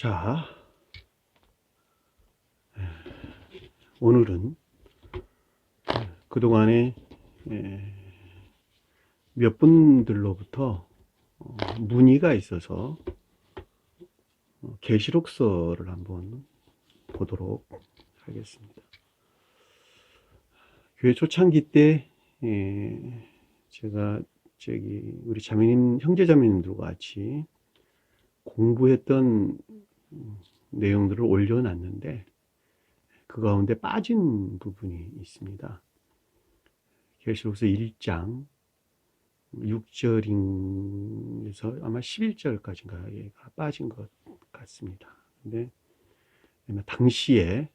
자, 오늘은 그동안에 몇 분들로부터 문의가 있어서 계시록서를 한번 보도록 하겠습니다. 교회 초창기 때 제가 우리 자매님, 형제 자매님들과 같이 공부했던 내용들을 올려놨는데 그 가운데 빠진 부분이 있습니다. 계시록서 1장 6절에서 아마 11절까지인가 빠진 것 같습니다. 근데 당시에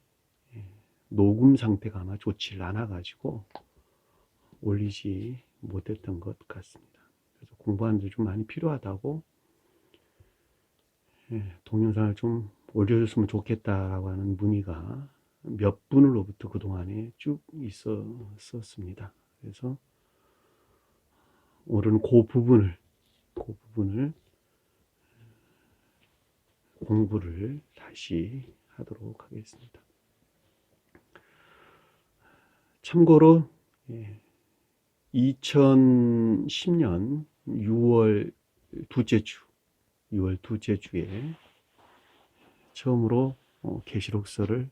녹음 상태가 아마 좋지 않아 가지고 올리지 못했던 것 같습니다. 그래서 공부하는 데 좀 많이 필요하다고 동영상을 좀 올려줬으면 좋겠다라고 하는 문의가 몇 분으로부터 그동안에 쭉 있었습니다. 그래서 오늘은 그 부분을 공부를 다시 하도록 하겠습니다. 참고로 2010년 6월 둘째 주에 처음으로 계시록서를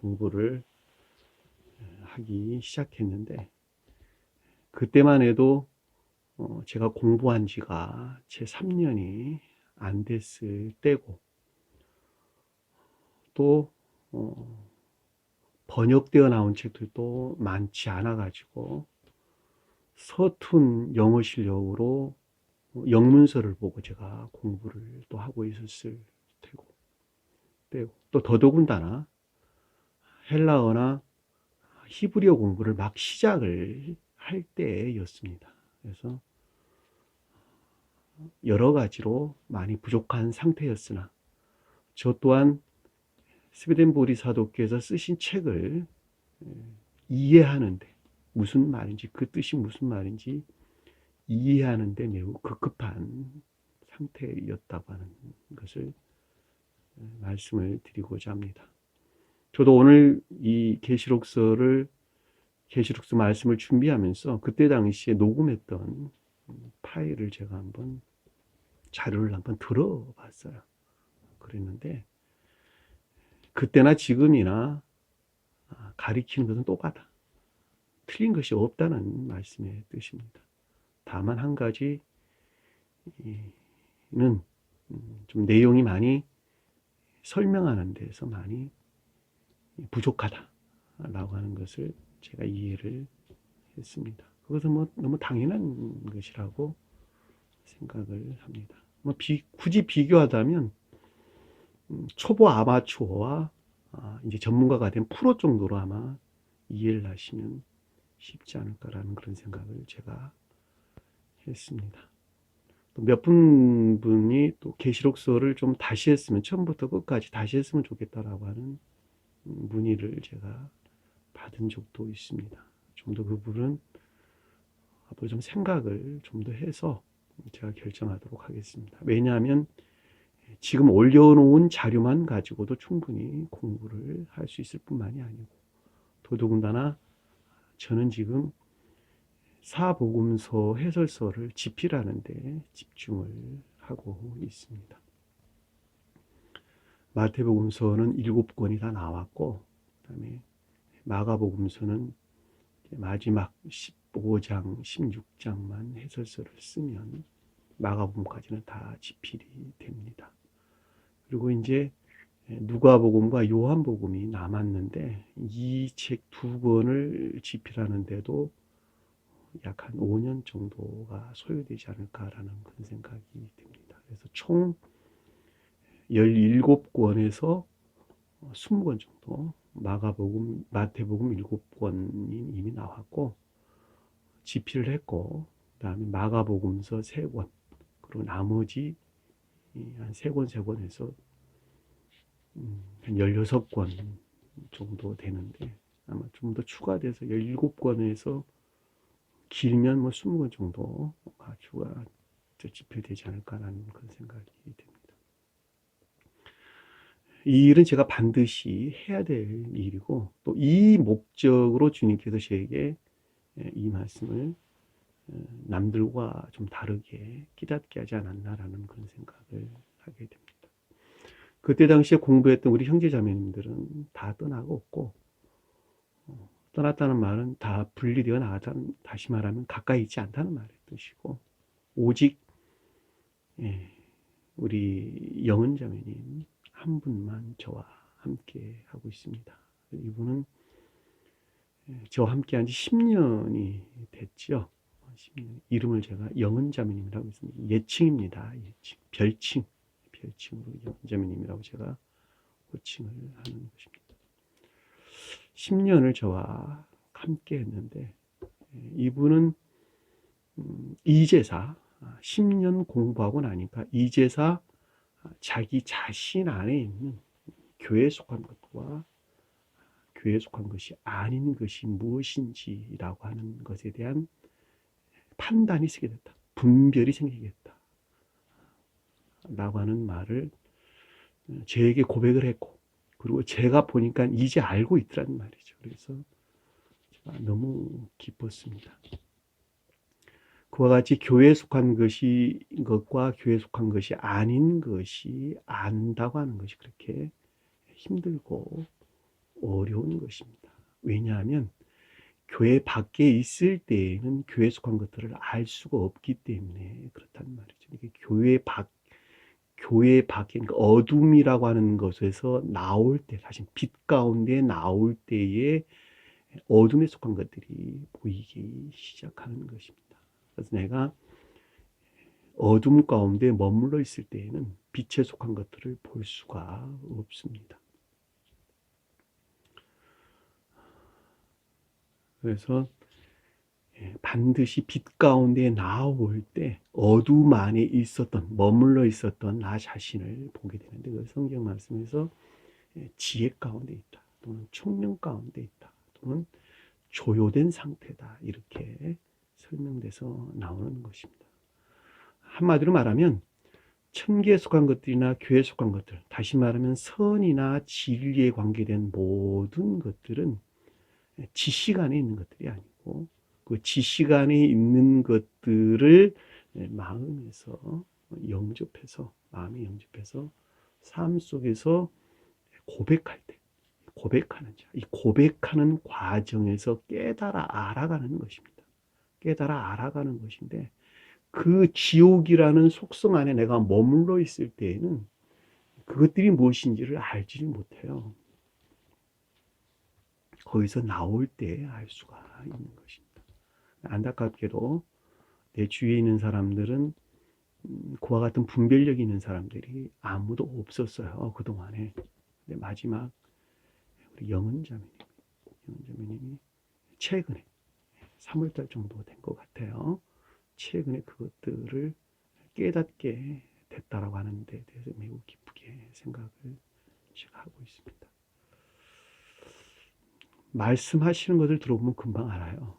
공부를 하기 시작했는데 그때만 해도 제가 공부한 지가 제 3년이 안 됐을 때고 또 번역되어 나온 책들도 많지 않아 가지고 서툰 영어 실력으로 영문서를 보고 제가 공부를 또 하고 있었을 테고 또 더더군다나 헬라어나 히브리어 공부를 막 시작을 할 때였습니다. 그래서 여러 가지로 많이 부족한 상태였으나 저 또한 스웨덴보리 사도께서 쓰신 책을 이해하는데 무슨 말인지 그 뜻이 무슨 말인지 이해하는데 매우 급급한 상태였다고 하는 것을 말씀을 드리고자 합니다. 저도 오늘 이 계시록서 말씀을 준비하면서 그때 당시에 녹음했던 파일을 제가 한번 자료를 한번 들어봤어요. 그랬는데 그때나 지금이나 가리키는 것은 똑같아. 틀린 것이 없다는 말씀의 뜻입니다. 다만 한 가지는 좀 내용이 많이 설명하는 데서 많이 부족하다라고 하는 것을 제가 이해를 했습니다. 그것은 너무 당연한 것이라고 생각을 합니다. 굳이 비교하자면 초보 아마추어와 이제 전문가가 된 프로 정도로 아마 이해를 하시면 쉽지 않을까라는 그런 생각을 제가 했습니다. 또 몇 분이 또 계시록서를 좀 다시 했으면 처음부터 끝까지 다시 했으면 좋겠다라고 하는 문의를 제가 받은 적도 있습니다. 좀 더 그 부분은 앞으로 좀 생각을 좀 더 해서 제가 결정하도록 하겠습니다. 왜냐하면 지금 올려놓은 자료만 가지고도 충분히 공부를 할 수 있을 뿐만이 아니고 더더군다나 저는 지금 사복음서 해설서를 집필하는 데 집중을 하고 있습니다. 마태복음서는 7권이 다 나왔고 그다음에 마가복음서는 마지막 15장, 16장만 해설서를 쓰면 마가복음까지는 다 집필이 됩니다. 그리고 이제 누가복음과 요한복음이 남았는데 이 책 두 권을 집필하는데도 약 한 5년 정도가 소요되지 않을까라는 그런 생각이 듭니다. 그래서 총 17권에서 20권 정도 마태복음 7권이 이미 나왔고 집필을 했고 그다음에 마가복음서 3권 그리고 나머지 한 3권 해서 한 16권 정도 되는데 아마 좀 더 추가돼서 17권에서 길면 20권 정도가 집필되지 않을까라는 그런 생각이 듭니다. 이 일은 제가 반드시 해야 될 일이고 또 이 목적으로 주님께서 저에게 이 말씀을 남들과 좀 다르게 깨닫게 하지 않았나라는 그런 생각을 하게 됩니다. 그때 당시에 공부했던 우리 형제자매님들은 다 떠나고 없고 떠났다는 말은 다 분리되어 나가다는, 다시 말하면 가까이 있지 않다는 말의 뜻이고 오직 우리 영은 자매님 한 분만 저와 함께 하고 있습니다. 이분은 저와 함께 한 지 10년이 됐죠. 10년. 이름을 제가 영은 자매님이라고 했습니다. 예칭입니다. 예칭. 별칭으로 영은 자매님이라고 제가 호칭을 하는 것입니다. 10년을 저와 함께 했는데 이분은 이제사 10년 공부하고 나니까 이제사 자기 자신 안에 있는 교회에 속한 것과 교회에 속한 것이 아닌 것이 무엇인지라고 하는 것에 대한 판단이 서게 됐다. 분별이 생기겠다. 라고 하는 말을 저에게 고백을 했고 그리고 제가 보니까 이제 알고 있더라는 말이죠. 그래서 제가 너무 기뻤습니다. 그와 같이 교회에 속한 것과 교회에 속한 것이 아닌 것이 안다고 하는 것이 그렇게 힘들고 어려운 것입니다. 왜냐하면 교회 밖에 있을 때에는 교회에 속한 것들을 알 수가 없기 때문에 그렇다는 말이죠. 이게 교회 밖에 그러니까 어둠이라고 하는 것에서 나올 때, 사실 빛 가운데 나올 때에 어둠에 속한 것들이 보이기 시작하는 것입니다. 그래서 내가 어둠 가운데 머물러 있을 때에는 빛에 속한 것들을 볼 수가 없습니다. 그래서 반드시 빛 가운데 나올 때 어둠 안에 머물러 있었던 나 자신을 보게 되는데 그 성경 말씀에서 지혜 가운데 있다 또는 총명 가운데 있다 또는 조효된 상태다 이렇게 설명돼서 나오는 것입니다. 한마디로 말하면 천계에 속한 것들이나 교회에 속한 것들, 다시 말하면 선이나 진리에 관계된 모든 것들은 지식 안에 있는 것들이 아니고 그 지식 안에 있는 것들을 마음에 영접해서 삶 속에서 고백할 때 이 고백하는 과정에서 깨달아 알아가는 것입니다. 깨달아 알아가는 것인데 그 지옥이라는 속성 안에 내가 머물러 있을 때에는 그것들이 무엇인지를 알지를 못해요. 거기서 나올 때 알 수가 있는 것입니다. 안타깝게도 내 주위에 있는 사람들은 그와 같은 분별력이 있는 사람들이 아무도 없었어요. 그동안에. 근데 마지막 우리 영은 자매님이 최근에 3월달 정도 된 것 같아요. 최근에 그것들을 깨닫게 됐다라고 하는 데 대해서 매우 기쁘게 생각을 제가 하고 있습니다. 말씀하시는 것을 들어보면 금방 알아요.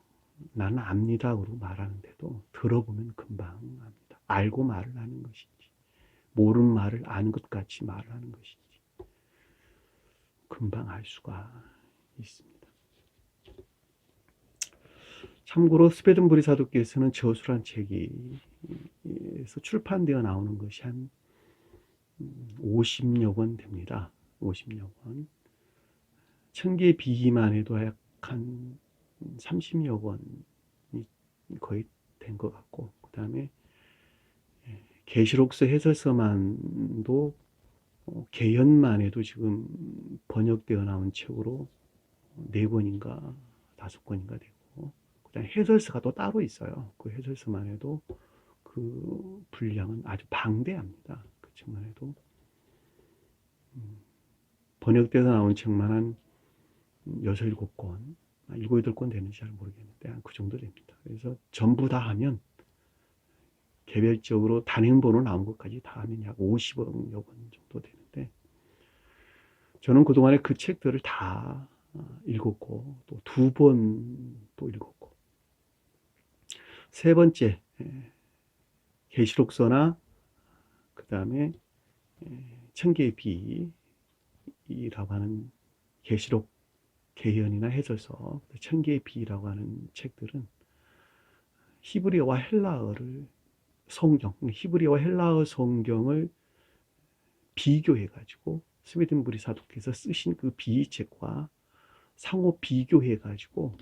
나는 압니다. 그러고 말하는데도 들어보면 금방 압니다. 알고 말을 하는 것인지 모르는 말을 아는 것 같이 말을 하는 것인지 금방 알 수가 있습니다. 참고로 스웨덴보리 사도께서는 저수란 책이 출판되어 나오는 것이 한 50여 권 됩니다. 50여 권. 천계의 비기만 해도 약 한 30여 권이 거의 된 것 같고 그 다음에 계시록서 해설서만도 개연만 해도 지금 번역되어 나온 책으로 4권인가 5권인가 되고 그 다음에 해설서가 또 따로 있어요. 그 해설서만 해도 그 분량은 아주 방대합니다. 그 책만 해도 번역돼서 나온 책만 한 6, 7권 7, 8권 되는지 잘 모르겠는데 그 정도 됩니다. 그래서 전부 다 하면 개별적으로 단행본으로 나온 것까지 다 하면 약 50여 권 정도 되는데 저는 그동안에 그 책들을 다 읽었고 또 2번 또 읽었고 세 번째 계시록서나 그 다음에 천계의 비 비라고 하는 계시록 개연이나 해설서, 천개의 비라고 하는 책들은 히브리어와 헬라어를 히브리어와 헬라어 성경을 비교해가지고 스웨덴부리 사독께서 쓰신 그 비책과 상호 비교해가지고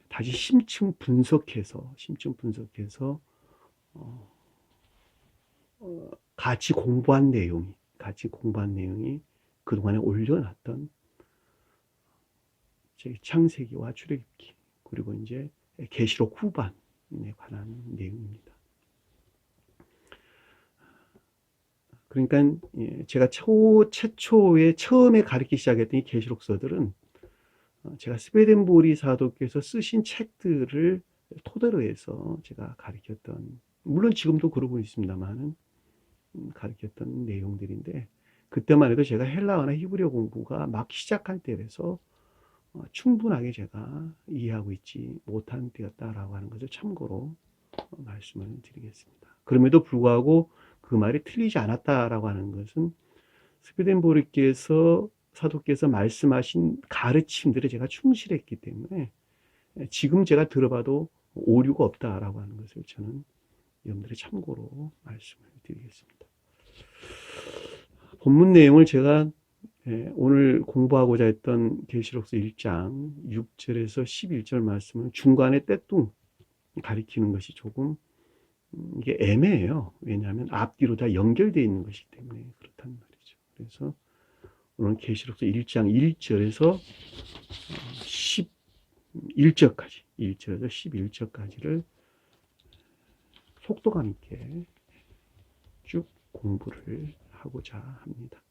다시 심층 분석해서 같이 공부한 내용이 그동안에 올려놨던 창세기와 출애굽기 그리고 이제 계시록 후반에 관한 내용입니다. 그러니까 제가 최초에 처음에 가르치기 시작했던 이 계시록서들은 제가 스웨덴보리 사도께서 쓰신 책들을 토대로 해서 제가 가르쳤던, 물론 지금도 그러고 있습니다만은 가르쳤던 내용들인데, 그때만 해도 제가 헬라어나 히브리어 공부가 막 시작할 때라서 충분하게 제가 이해하고 있지 못한 때였다라고 하는 것을 참고로 말씀을 드리겠습니다. 그럼에도 불구하고 그 말이 틀리지 않았다라고 하는 것은 스웨덴보리께서 사도께서 말씀하신 가르침들에 제가 충실했기 때문에 지금 제가 들어봐도 오류가 없다라고 하는 것을 저는 여러분들의 참고로 말씀을 드리겠습니다. 본문 내용을 제가 오늘 공부하고자 했던 계시록서 1장 6절에서 11절 말씀을 중간에 떼뚱 가리키는 것이 조금 이게 애매해요. 왜냐하면 앞뒤로 다 연결되어 있는 것이기 때문에 그렇단 말이죠. 그래서 오늘 계시록서 1장 1절에서 11절까지 1절에서 11절까지를 속도감 있게 쭉 공부를 하고자 합니다.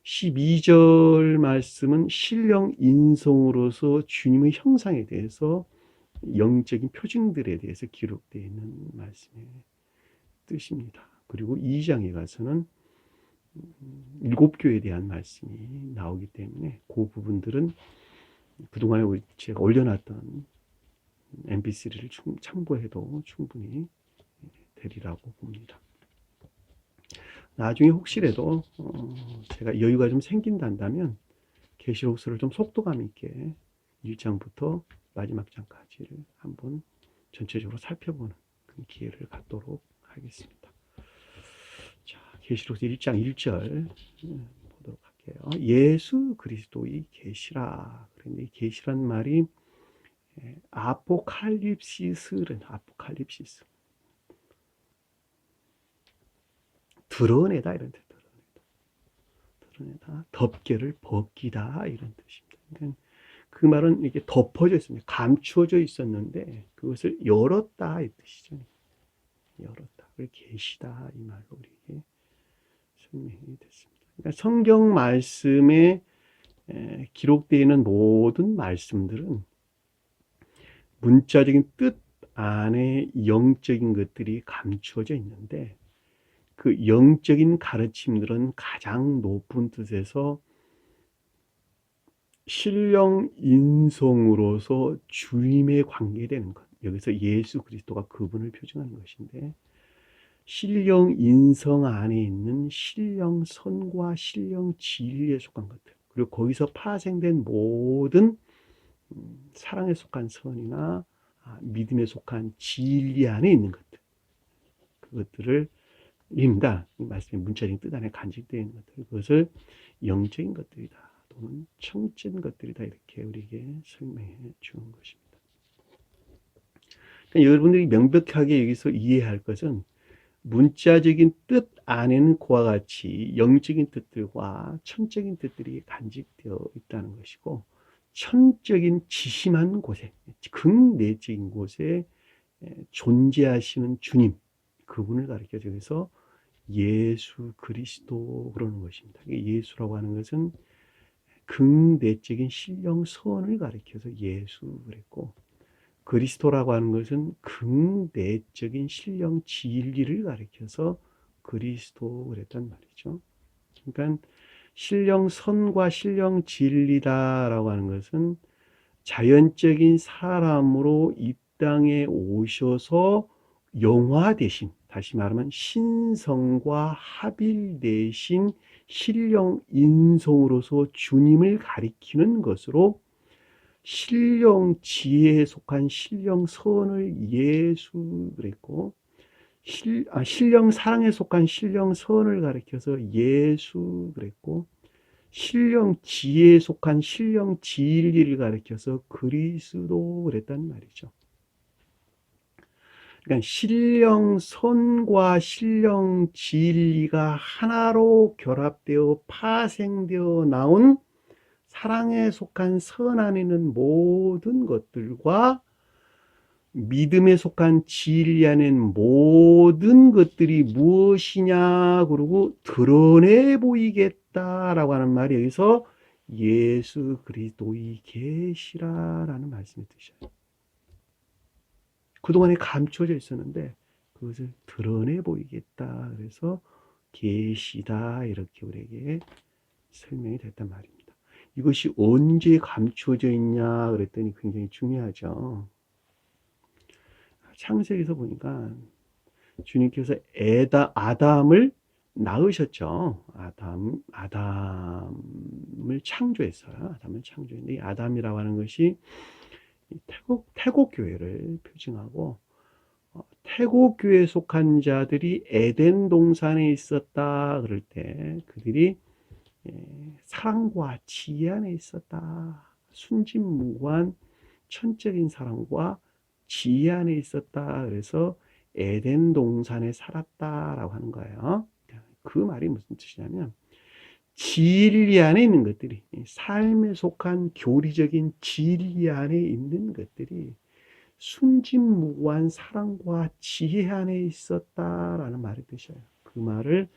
12절 말씀은 신령 인성으로서 주님의 형상에 대해서 영적인 표징들에 대해서 기록되어 있는 말씀의 뜻입니다. 그리고 2장에 가서는 7교회에 대한 말씀이 나오기 때문에 그 부분들은 그동안에 제가 올려놨던 mp3를 참고해도 충분히 되리라고 봅니다. 나중에 혹시라도 제가 여유가 좀 생긴다면 계시록서를 좀 속도감 있게 1장부터 마지막 장까지를 한번 전체적으로 살펴보는 그런 기회를 갖도록 하겠습니다. 자, 계시록서 1장 1절 보도록 할게요. 예수 그리스도의 계시라. 그런데 이 계시란 말이 아포칼립시스는 아포칼립시스. 드러내다 이런 뜻. 드러내다. 덮개를 벗기다 이런 뜻입니다. 그러니까 그 말은 이렇게 덮어져 있습니다. 감추어져 있었는데 그것을 열었다 이 뜻이죠. 열었다. 계시다 이 말로 우리에게 설명이 됐습니다. 그러니까 성경 말씀에 기록되어 있는 모든 말씀들은 문자적인 뜻 안에 영적인 것들이 감추어져 있는데 그 영적인 가르침들은 가장 높은 뜻에서 신령 인성으로서 주님에 관계되는 것. 여기서 예수 그리스도가 그분을 표징하는 것인데 신령 인성 안에 있는 신령 선과 신령 진리에 속한 것들. 그리고 거기서 파생된 모든 사랑에 속한 선이나 믿음에 속한 진리 안에 있는 것들. 그것들을 입니다. 이 말씀의 문자적인 뜻 안에 간직되어 있는 것들. 그것을 영적인 것들이다. 또는 청진 것들이다. 이렇게 우리에게 설명해 주는 것입니다. 그러니까 여러분들이 명백하게 여기서 이해할 것은 문자적인 뜻 안에는 그와 같이 영적인 뜻들과 천적인 뜻들이 간직되어 있다는 것이고 천적인 지심한 곳에 극내적인 곳에 존재하시는 주님 그분을 가리켜 여기서 예수 그리스도 그러는 것입니다. 예수라고 하는 것은 극내적인 신령선을 가리켜서 예수 그랬고 그리스도라고 하는 것은 극내적인 신령 진리를 가리켜서 그리스도 그랬단 말이죠. 그러니까 신령선과 신령 진리다라고 하는 것은 자연적인 사람으로 이 땅에 오셔서 영화되신 다시 말하면 신성과 합일 대신 신령 인성으로서 주님을 가리키는 것으로 신령 지혜에 속한 신령 선을 예수 그랬고 신령 사랑에 속한 신령 선을 가리켜서 예수 그랬고 신령 지혜에 속한 신령 진리를 가리켜서 그리스도 그랬단 말이죠. 그러니까 신령 선과 신령 진리가 하나로 결합되어 파생되어 나온 사랑에 속한 선 안에 있는 모든 것들과 믿음에 속한 진리 안에 있는 모든 것들이 무엇이냐 그러고 드러내 보이겠다라고 하는 말이 여기서 예수 그리스도의 계시라라는 말씀이 뜻이에요. 그동안에 감춰져 있었는데 그것을 드러내 보이겠다. 그래서 계시다 이렇게 우리에게 설명이 됐단 말입니다. 이것이 언제 감춰져 있냐 그랬더니 굉장히 중요하죠. 창세기에서 보니까 주님께서 아담을 낳으셨죠. 아담을 창조했어요. 아담을 창조했는데 이 아담이라고 하는 것이 태국 교회를 표징하고 태국 교회에 속한 자들이 에덴 동산에 있었다 그럴 때 그들이 사랑과 지혜 안에 있었다. 순진무구한 천적인 사랑과 지혜 안에 있었다. 그래서 에덴 동산에 살았다라고 하는 거예요. 그 말이 무슨 뜻이냐면 진리 안에 있는 것들이 삶에 속한 교리적인 진리 안에 있는 것들이 순진무구한 사랑과 지혜 안에 있었다라는 말의 뜻이에요. 그 말을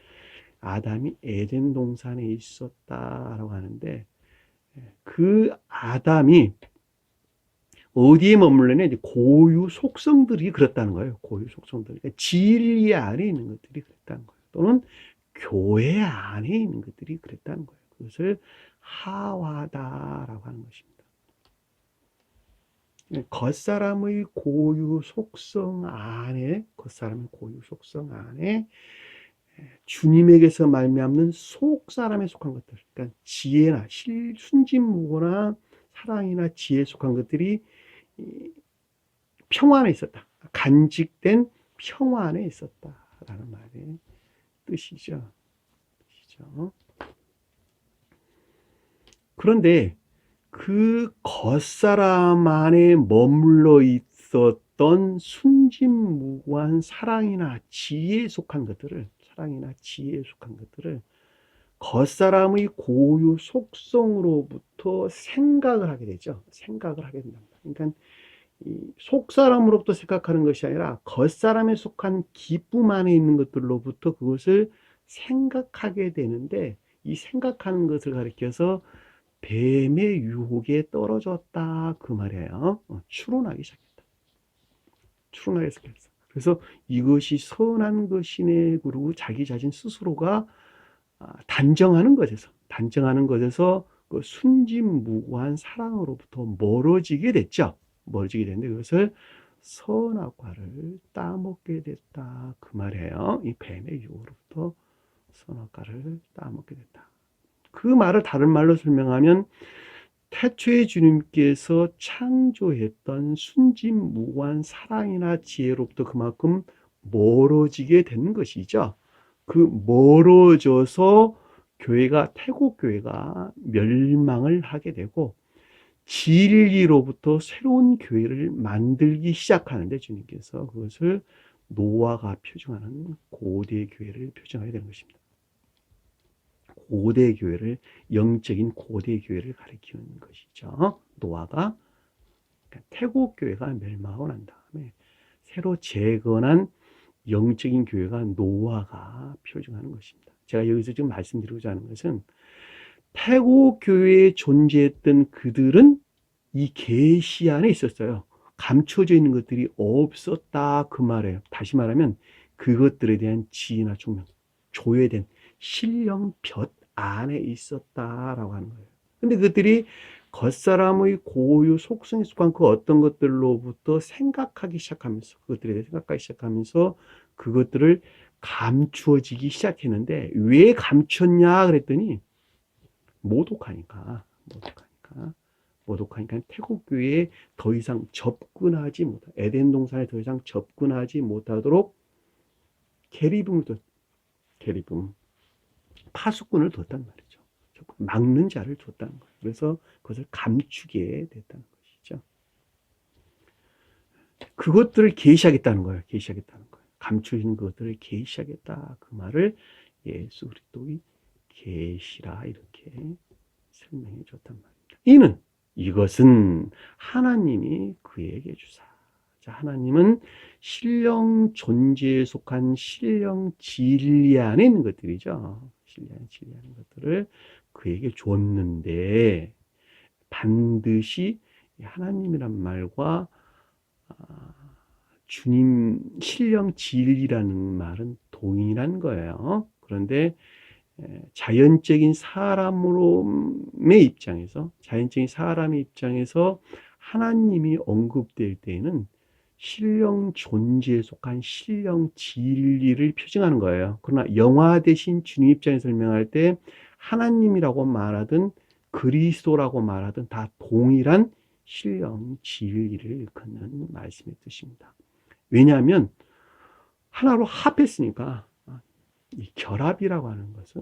아담이 에덴 동산에 있었다라고 하는데 그 아담이 어디에 머물렀냐? 이제 고유 속성들이 그렇다는 거예요. 고유 속성들. 그러니까 진리 안에 있는 것들이 그랬다는 거예요. 또는 교회 안에 있는 것들이 그랬다는 거예요. 그것을 하와다라고 하는 것입니다. 겉사람의 고유 속성 안에 주님에게서 말미암는 속 사람에 속한 것들, 그러니까 지혜나 순진무구나 사랑이나 지혜에 속한 것들이 평화 안에 있었다. 간직된 평화 안에 있었다라는 말의 뜻이죠. 그런데 그 겉사람 안에 머물러 있었던 순진무구한 사랑이나 지혜에 속한 것들을 겉사람의 고유 속성으로부터 생각을 하게 되죠. 생각을 하게 된답니다. 그러니까 이 속사람으로부터 생각하는 것이 아니라 겉사람에 속한 기쁨 안에 있는 것들로부터 그것을 생각하게 되는데 이 생각하는 것을 가리켜서 뱀의 유혹에 떨어졌다 그 말이에요. 추론하기 시작했다. 그래서 이것이 선한 것이네 그리고 자기 자신 스스로가 단정하는 것에서 그 순진무구한 사랑으로부터 멀어지게 됐죠. 멀어지게 됐는데 그것을 선악과를 따먹게 됐다 그 말이에요. 이 뱀의 유혹으로부터 선악과를 따먹게 됐다. 그 말을 다른 말로 설명하면 태초에 주님께서 창조했던 순진무구한 사랑이나 지혜로부터 그만큼 멀어지게 된 것이죠. 그 멀어져서 태국 교회가 멸망을 하게 되고 진리로부터 새로운 교회를 만들기 시작하는데 주님께서 그것을 노아가 표징하는 고대 교회를 표징하게 되는 것입니다. 고대 교회를 영적인 고대 교회를 가리키는 것이죠. 노아가 그러니까 태국 교회가 멸망하고 난 다음에 새로 재건한 영적인 교회가 노아가 표징하는 것입니다. 제가 여기서 지금 말씀드리고자 하는 것은 태국 교회에 존재했던 그들은 이 계시 안에 있었어요. 감춰져 있는 것들이 없었다 그 말이에요. 다시 말하면 그것들에 대한 지혜나 총명, 조회된 신령 볕 안에 있었다라고 하는 거예요. 근데 그것들이 겉사람의 고유 속성에 속한 그 어떤 것들로부터 생각하기 시작하면서 그것들에 대해 생각하기 시작하면서 그것들을 감추어지기 시작했는데 왜 감췄냐 그랬더니 모독하니까 태국교회에 더 이상 접근하지 못하 에덴 동산에 더 이상 접근하지 못하도록 게리붐 파수꾼을 뒀단 말이죠. 막는 자를 줬다는 거예요. 그래서 그것을 감추게 됐다는 것이죠. 그것들을 계시하겠다는 거예요. 감추인 것들을 계시하겠다. 그 말을 예수 그리스도의 계시라 이렇게 설명해 줬단 말입니다. 이것은 하나님이 그에게 주사. 자, 하나님은 신령 존재에 속한 신령 진리 안에 있는 것들이죠. 진리 안에 있는 것들을 그에게 줬는데 반드시 하나님이란 말과 주님 신령 진리라는 말은 동일한 거예요. 그런데 자연적인 사람의 입장에서 하나님이 언급될 때에는 신령 존재에 속한 신령 진리를 표징하는 거예요. 그러나 영화 대신 주님 입장에서 설명할 때 하나님이라고 말하든 그리스도라고 말하든 다 동일한 신령 진리를 일컫는 말씀의 뜻입니다. 왜냐하면 하나로 합했으니까. 이 결합이라고 하는 것은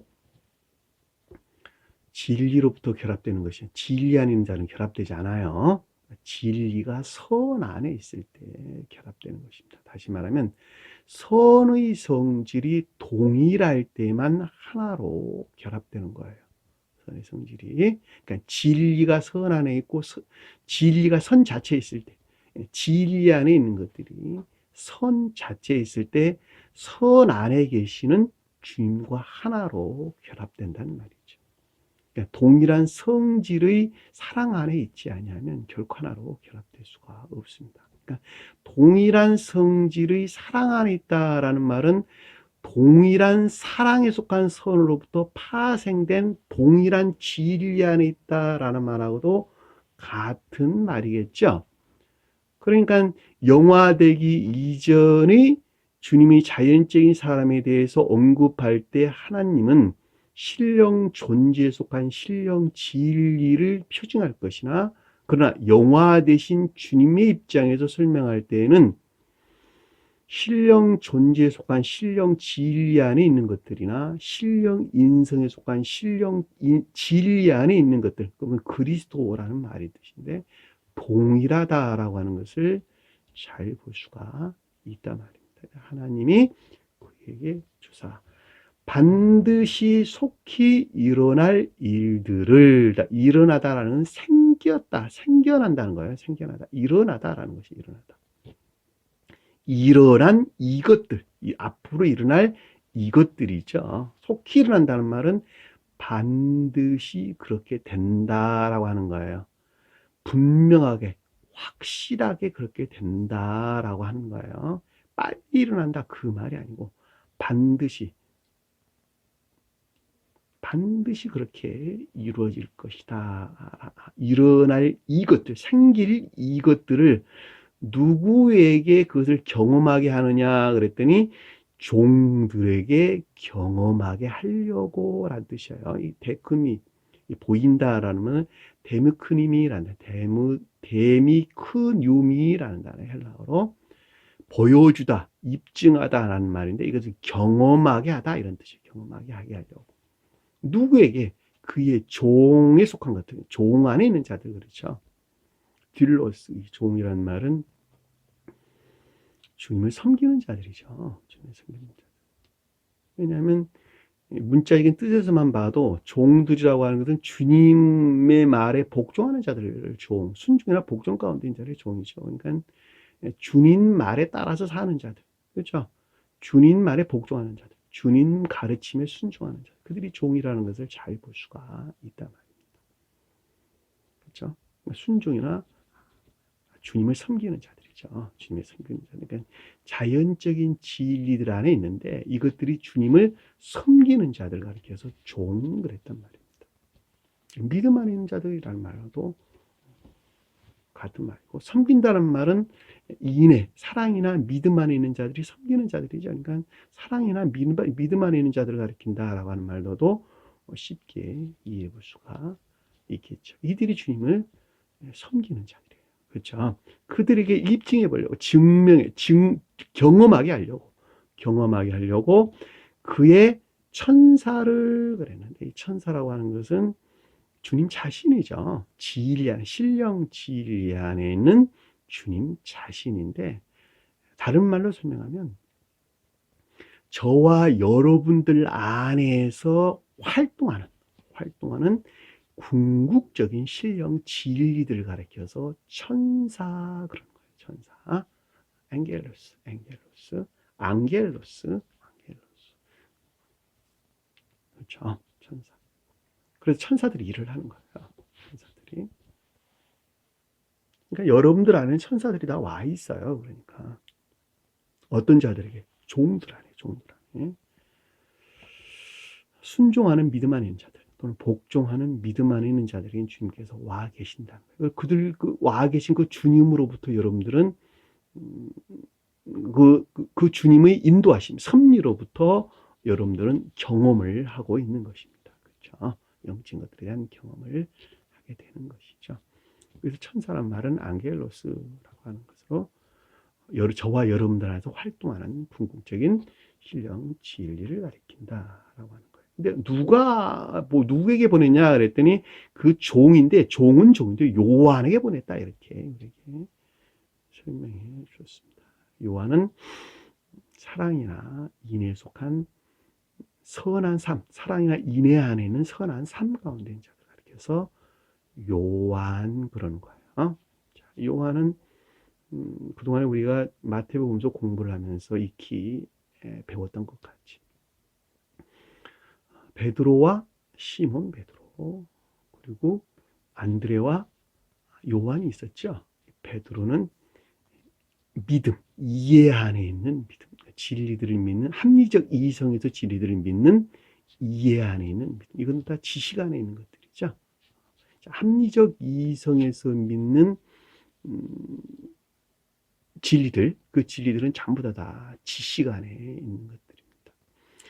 진리로부터 결합되는 것이 진리 안에 있는 자는 결합되지 않아요. 진리가 선 안에 있을 때 결합되는 것입니다. 다시 말하면 선의 성질이 동일할 때만 하나로 결합되는 거예요. 선의 성질이. 그러니까 진리가 선 안에 있고 진리가 선 자체에 있을 때 진리 안에 있는 것들이 선 자체에 있을 때 선 안에 계시는 주님과 하나로 결합된다는 말이죠. 그러니까 동일한 성질의 사랑 안에 있지 아니하면 결코 하나로 결합될 수가 없습니다. 그러니까 동일한 성질의 사랑 안에 있다라는 말은 동일한 사랑에 속한 선으로부터 파생된 동일한 진리 안에 있다라는 말하고도 같은 말이겠죠. 그러니까 영화되기 이전의 주님이 자연적인 사람에 대해서 언급할 때 하나님은 신령 존재에 속한 신령 진리를 표징할 것이나 그러나 영화 대신 주님의 입장에서 설명할 때에는 신령 존재에 속한 신령 진리 안에 있는 것들이나 신령 인성에 속한 신령 진리 안에 있는 것들, 그러면 그리스도라는 말이 뜻인데 동일하다라고 하는 것을 잘 볼 수가 있단 말입니다. 하나님이 그에게 주사 반드시 속히 일어날 일들을 일어나다라는 생겨난다는 거예요. 일어나다라는 것이 일어나다. 일어난 이것들, 앞으로 일어날 이것들이죠. 속히 일어난다는 말은 반드시 그렇게 된다라고 하는 거예요. 분명하게, 확실하게 그렇게 된다라고 하는 거예요. 빨리 일어난다 그 말이 아니고 반드시 그렇게 이루어질 것이다. 일어날 이것들, 생길 이것들을 누구에게 그것을 경험하게 하느냐 그랬더니 종들에게 경험하게 하려고 라는 뜻이에요. 이 데크미 보인다라는 건 데미크니미라는 데미크뉴미라는 단어 헬라어로 보여주다, 입증하다라는 말인데 이것을 경험하게 하다 이런 뜻이에요. 경험하게 하게 하려고. 누구에게? 그의 종에 속한 것들, 종 안에 있는 자들 그렇죠. 딜로스, 이 종이라는 말은 주님을 섬기는 자들이죠. 주님을 섬기는 자들. 왜냐하면 문자적인 뜻에서만 봐도 종들이라고 하는 것은 주님의 말에 복종하는 자들을 순종이나 복종 가운데 있는 자를 종이죠. 그러니까 주님 말에 따라서 사는 자들, 그렇죠? 주님 말에 복종하는 자들, 주님 가르침에 순종하는 자들, 그들이 종이라는 것을 잘 볼 수가 있단 말입니다. 그렇죠? 순종이나 주님을 섬기는 자들이죠. 주님을 섬기는 자들. 그러니까 자연적인 진리들 안에 있는데 이것들이 주님을 섬기는 자들 가리켜서 종 그랬단 말입니다. 믿음 안에 있는 자들이라는 말도 같은 말이고, 섬긴다는 말은 인애, 사랑이나 믿음 안에 있는 자들이 섬기는 자들이죠. 그러니까 사랑이나 믿음 안에 있는 자들을 가리킨다라고 하는 말로도 쉽게 이해해 볼 수가 있겠죠. 이들이 주님을 섬기는 자들이에요. 그렇죠? 그들에게 입증해 보려고, 경험하게 하려고 그의 천사를 그랬는데, 이 천사라고 하는 것은 주님 자신이죠. 신령 진리 안에 있는 주님 자신인데, 다른 말로 설명하면 저와 여러분들 안에서 활동하는 궁극적인 신령 진리들을 가리켜서 천사 그런 거예요. 천사, 앙겔로스. 그렇죠. 천사. 그래서 천사들이 일을 하는 거예요. 천사들이. 그러니까 여러분들 안에 천사들이 다 와 있어요. 그러니까 어떤 자들에게? 종들 안에. 순종하는 믿음 안에 있는 자들, 또는 복종하는 믿음 안에 있는 자들에게 주님께서 와 계신다는 거예요. 그들 와 계신 그 주님으로부터 여러분들은 그 주님의 인도하심, 섭리로부터 여러분들은 경험을 하고 있는 것입니다. 그렇죠? 영적인 것들에 대한 경험을 하게 되는 것이죠. 그래서 천사란 말은 앙겔로스라고 하는 것으로 저와 여러분들 안에서 활동하는 궁극적인 신령 진리를 가리킨다라고 하는 거예요. 근데 누구에게 보냈냐 그랬더니 그 종인데, 요한에게 보냈다, 이렇게 설명해 주셨습니다. 요한은 사랑이나 인애에 속한 선한 삶, 사랑이나 인애 안에 있는 선한 삶 가운데 있는 자를 가리켜서 요한 그러는 거예요. 자, 요한은 그동안에 우리가 마태복음서 공부를 하면서 익히 배웠던 것 같이, 베드로와 시몬 베드로, 그리고 안드레와 요한이 있었죠. 베드로는 믿음, 이해 안에 있는 믿음, 진리들을 믿는, 합리적 이성에서 진리들을 믿는 이해 안에 있는 믿음. 이건 다 지식 안에 있는 것들이죠. 합리적 이성에서 믿는 진리들, 그 진리들은 전부 다 지식 안에 있는 것들입니다.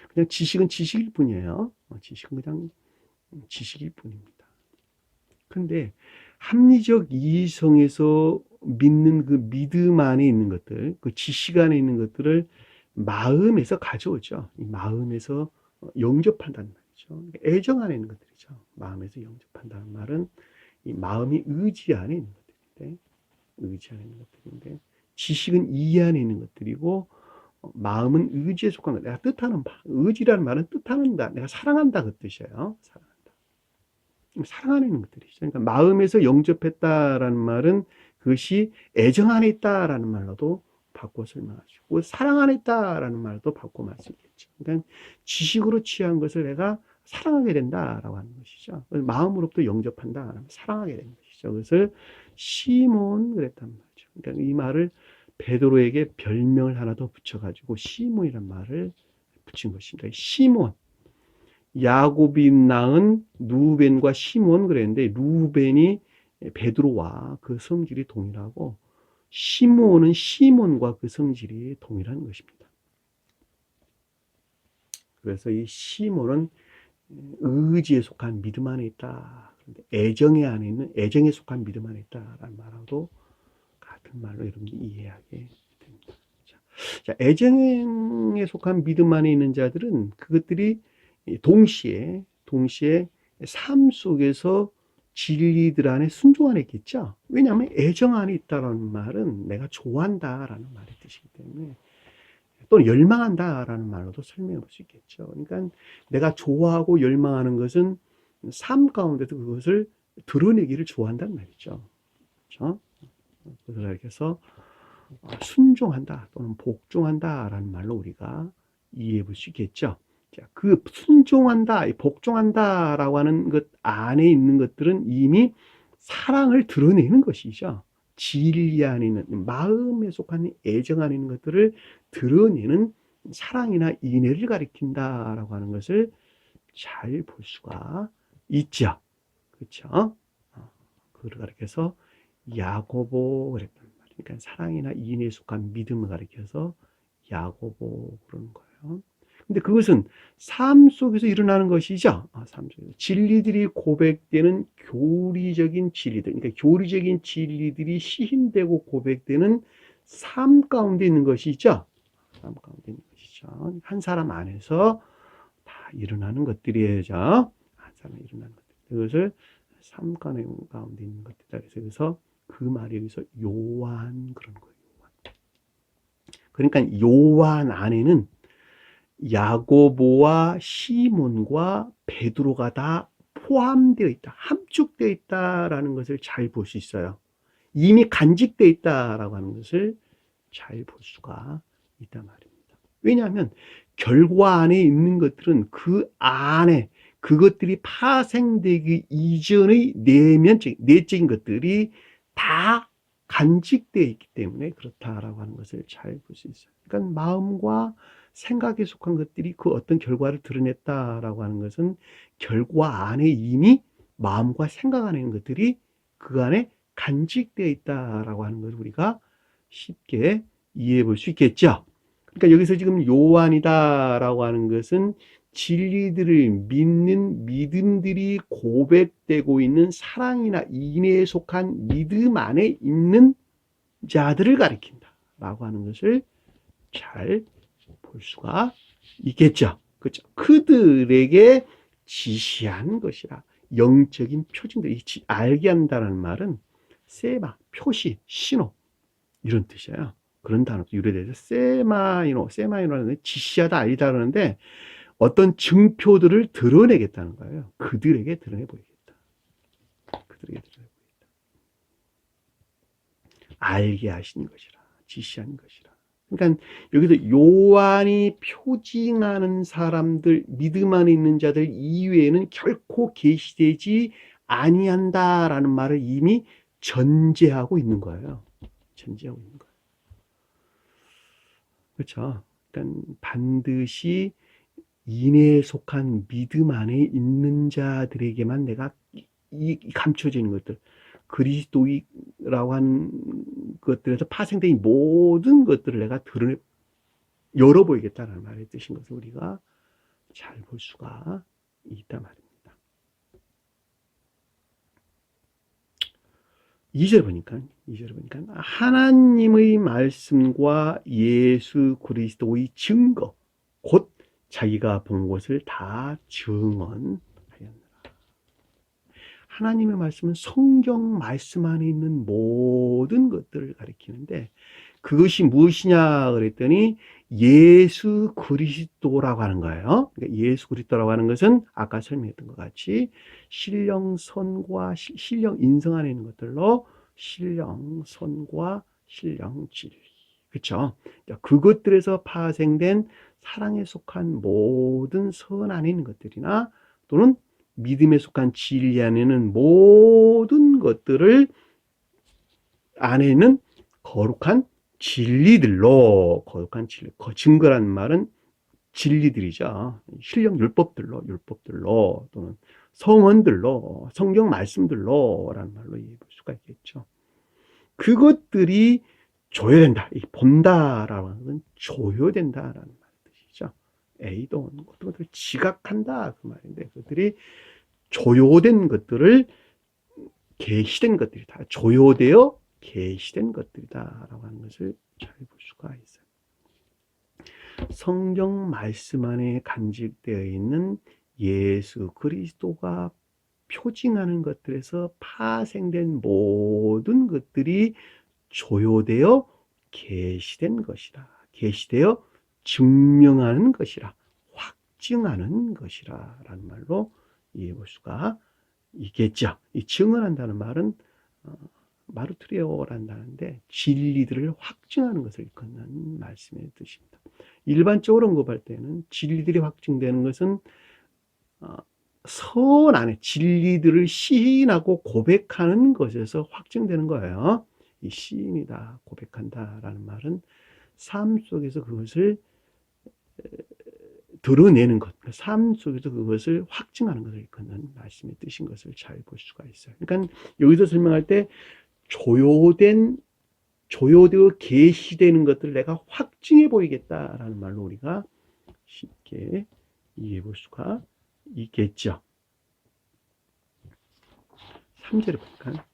그냥 지식은 지식일 뿐이에요. 지식은 그냥 지식일 뿐입니다. 그런데 합리적 이성에서 믿는 그 믿음 안에 있는 것들, 그 지식 안에 있는 것들을 마음에서 가져오죠. 이 마음에서 영접한다는 말이죠. 애정 안에 있는 것들이죠. 마음에서 영접한다는 말은 이 마음이 의지 안에 있는 것들인데, 지식은 이 안에 있는 것들이고, 마음은 의지에 속한 것. 내가 뜻하는 바. 의지라는 말은 뜻하는다. 내가 사랑한다, 그 뜻이에요. 사랑 안에 있는 것들이죠. 그러니까 마음에서 영접했다라는 말은 그것이 애정 안에 있다라는 말로도 바꿔 설명하시고, 사랑 안에 있다라는 말도 바꿔 말씀하시겠죠. 그러니까 지식으로 취한 것을 내가 사랑하게 된다라고 하는 것이죠. 마음으로부터 영접한다, 사랑하게 되는 것이죠. 그것을 시몬 그랬단 말이죠. 그러니까 이 말을 베드로에게 별명을 하나 더 붙여가지고 시몬이란 말을 붙인 것입니다. 시몬. 야곱이 낳은 루벤과 시몬 그랬는데, 루벤이 베드로와 그 성질이 동일하고, 시몬은 시몬과 그 성질이 동일한 것입니다. 그래서 이 시몬은 의지에 속한 믿음 안에 있다. 애정에 속한 믿음 안에 있다라는 말하고도 같은 말로 여러분들이 이해하게 됩니다. 자, 애정에 속한 믿음 안에 있는 자들은 그것들이 동시에 삶 속에서 진리들 안에 순종 안에 있겠죠. 왜냐하면 애정 안에 있다라는 말은 내가 좋아한다라는 말의 뜻이기 때문에, 또는 열망한다라는 말로도 설명해 볼 수 있겠죠. 그러니까 내가 좋아하고 열망하는 것은 삶 가운데서 그것을 드러내기를 좋아한다는 말이죠. 그렇죠? 그래서 순종한다 또는 복종한다라는 말로 우리가 이해해 볼 수 있겠죠. 자, 그 순종한다, 복종한다라고 하는 것 안에 있는 것들은 이미 사랑을 드러내는 것이죠. 진리 안에 있는, 마음에 속한 애정 안에 있는 것들을 드러내는 사랑이나 인애를 가리킨다라고 하는 것을 잘 볼 수가 있죠. 그쵸? 그걸 가리켜서 야고보 그랬단 말이에요. 그러니까 사랑이나 이인에 속한 믿음을 가리켜서 야고보 그러는 거예요. 근데 그것은 삶 속에서 일어나는 것이죠. 삶 속에서. 진리들이 고백되는 교리적인 진리들, 그러니까 교리적인 진리들이 시인되고 고백되는 삶 가운데 있는 것이죠. 삶 가운데 있는 것이죠. 한 사람 안에서 다 일어나는 것들이죠. 한 사람에 일어나는 것들. 그것을 삶 가운데 있는 것들이다. 그래서 그 말이 여기서 요한 그런 거예요. 요한. 그러니까 요한 안에는 야고보와 시몬과 베드로가 다 포함되어 있다. 함축되어 있다라는 것을 잘 볼 수 있어요. 이미 간직되어 있다라고 하는 것을 잘 볼 수가 있단 말입니다. 왜냐하면 결과 안에 있는 것들은 그 안에 그것들이 파생되기 이전의 내적인 것들이 다 간직되어 있기 때문에 그렇다라고 하는 것을 잘 볼 수 있어요. 그러니까 마음과 생각에 속한 것들이 그 어떤 결과를 드러냈다라고 하는 것은 결과 안에 이미 마음과 생각 안에 있는 것들이 그 안에 간직되어 있다라고 하는 것을 우리가 쉽게 이해해 볼 수 있겠죠. 그러니까 여기서 지금 요한이다라고 하는 것은 진리들을 믿는 믿음들이 고백되고 있는 사랑이나 인애에 속한 믿음 안에 있는 자들을 가리킨다라고 하는 것을 잘 볼 수가 있겠죠. 그렇죠. 그들에게 지시한 것이라. 영적인 표징들, 알게 한다는 말은 세마, 표시, 신호 이런 뜻이에요. 그런 단어도 유래돼서 세마이노라는 지시하다, 알리다 그러는데 어떤 증표들을 드러내겠다는 거예요. 그들에게 드러내 보이겠다. 그들에게 드러내 보이겠다. 알게 하신 것이라, 지시한 것이라. 그러니까 여기서 요한이 표징하는 사람들, 믿음 안에 있는 자들 이외에는 결코 계시되지 아니한다라는 말을 이미 전제하고 있는 거예요. 전제하고 있는 거예요. 그렇죠. 그러니까 반드시 인애에 속한 믿음 안에 있는 자들에게만 내가 이 감춰지는 것들, 그리스도라고 한 것들에서 파생된 모든 것들을 내가 열어보이겠다는 말의 뜻인 것을 우리가 잘 볼 수가 있단 말입니다. 2절 보니까 하나님의 말씀과 예수 그리스도의 증거, 곧 자기가 본 것을 다 증언하였느라. 하나님의 말씀은 성경 말씀 안에 있는 모든 것들을 가리키는데 그것이 무엇이냐 그랬더니 예수 그리스도라고 하는 거예요. 그러니까 예수 그리스도라고 하는 것은 아까 설명했던 것 같이 신령선과 신령 인성 안에 있는 것들로 신령선과 신령진리. 그렇죠? 그것들에서 파생된 사랑에 속한 모든 선 안에 있는 것들이나 또는 믿음에 속한 진리 안에는 모든 것들을 안에 있는 거룩한 진리들로, 거룩한 진리, 증거라는 말은 진리들이죠. 신령 율법들로 또는 성언들로, 성경 말씀들로라는 말로 이해해 볼 수가 있겠죠. 그것들이 조여된다. 본다라고 하는 건 조여된다라는 뜻이죠. 에이돈, 어떤 것들을 지각한다 그 말인데 그것들이 조요된 것들을 계시된 것들이다. 조요되어 계시된 것들이다라고 하는 것을 잘 볼 수가 있어요. 성경 말씀 안에 간직되어 있는 예수 그리스도가 표징하는 것들에서 파생된 모든 것들이 조요되어 계시된 것이라. 계시되어 증명하는 것이라. 확증하는 것이라 라는 말로 이해해 볼 수가 있겠죠. 이 증언한다는 말은 마르투레오라는 단어인데 진리들을 확증하는 것을 일컫는 말씀의 뜻입니다. 일반적으로 언급할 때는 진리들이 확증되는 것은 선 안에 진리들을 시인하고 고백하는 것에서 확증되는 거예요. 이 시인이다, 고백한다라는 말은 삶 속에서 그것을 드러내는 것, 삶 속에서 그것을 확증하는 것을 일컫는 말씀의 뜻인 것을 잘 볼 수가 있어요. 그러니까 여기서 설명할 때 조요되어 계시되는 것들을 내가 확증해 보이겠다라는 말로 우리가 쉽게 이해해 볼 수가 있겠죠. 3절에 보니까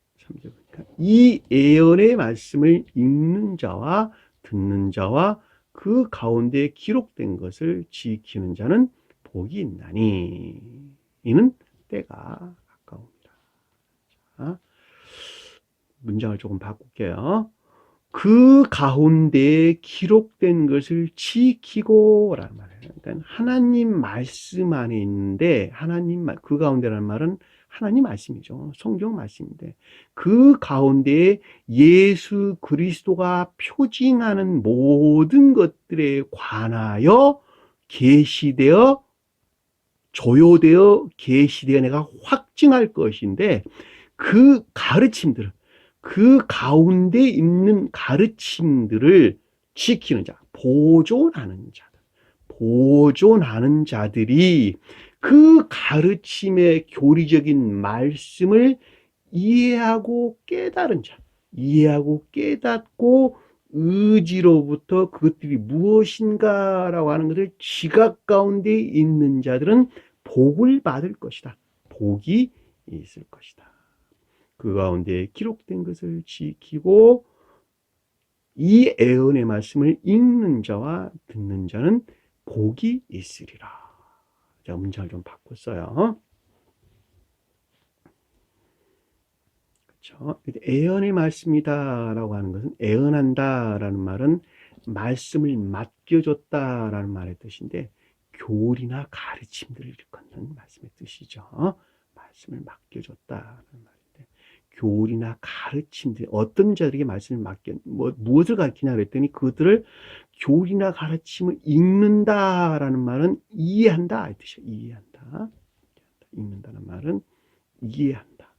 이 예언의 말씀을 읽는 자와 듣는 자와 그 가운데 기록된 것을 지키는 자는 복이 있나니 이는 때가 가까웁니다. 자, 문장을 조금 바꿀게요. 그 가운데 기록된 것을 지키고 라는 말이에요. 그러니까 하나님 말씀 안에 있는데 그 가운데라는 말은 하나님 말씀이죠. 성경 말씀인데 그 가운데 예수 그리스도가 표징하는 모든 것들에 관하여 계시되어 조요되어 계시되어 내가 확증할 것인데 그 가르침들을 그 가운데 있는 가르침들을 지키는 자, 보존하는 자들이 그 가르침의 교리적인 말씀을 이해하고 깨닫고 의지로부터 그것들이 무엇인가라고 하는 것을 지각 가운데 있는 자들은 복을 받을 것이다. 복이 있을 것이다. 그 가운데 기록된 것을 지키고 이 예언의 말씀을 읽는 자와 듣는 자는 복이 있으리라. 자, 문장을 좀 바꿨어요. 그렇죠? 예언의 말씀이다라고 하는 것은 예언한다라는 말은 말씀을 맡겨줬다라는 말의 뜻인데 교리나 가르침들을 일컫는 말씀의 뜻이죠. 말씀을 맡겨줬다라는 말인데 교리나 가르침들 어떤 자들에게 말씀을 무엇을 가르치냐 그랬더니 그들을 교리나 가르침을 읽는다라는 말은 이해한다 이 뜻이에요. 이해한다. 읽는다는 말은 이해한다.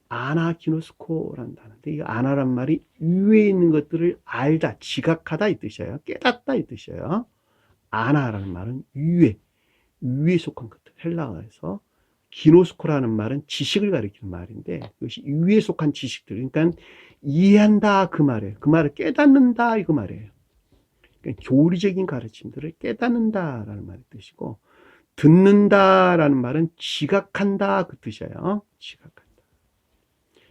아나기노스코라는 단어인데 이 아나란 말이 위에 있는 것들을 알다, 지각하다 이 뜻이에요. 깨닫다 이 뜻이에요. 아나라는 말은 위에 속한 것들. 헬라어에서 기노스코라는 말은 지식을 가리키는 말인데 이것이 위에 속한 지식들. 그러니까 이해한다 그 말이에요. 그 말을 깨닫는다 이거 말이에요. 그러니까 교리적인 가르침들을 깨닫는다라는 말의 뜻이고 듣는다라는 말은 지각한다 그 뜻이에요. 지각한다.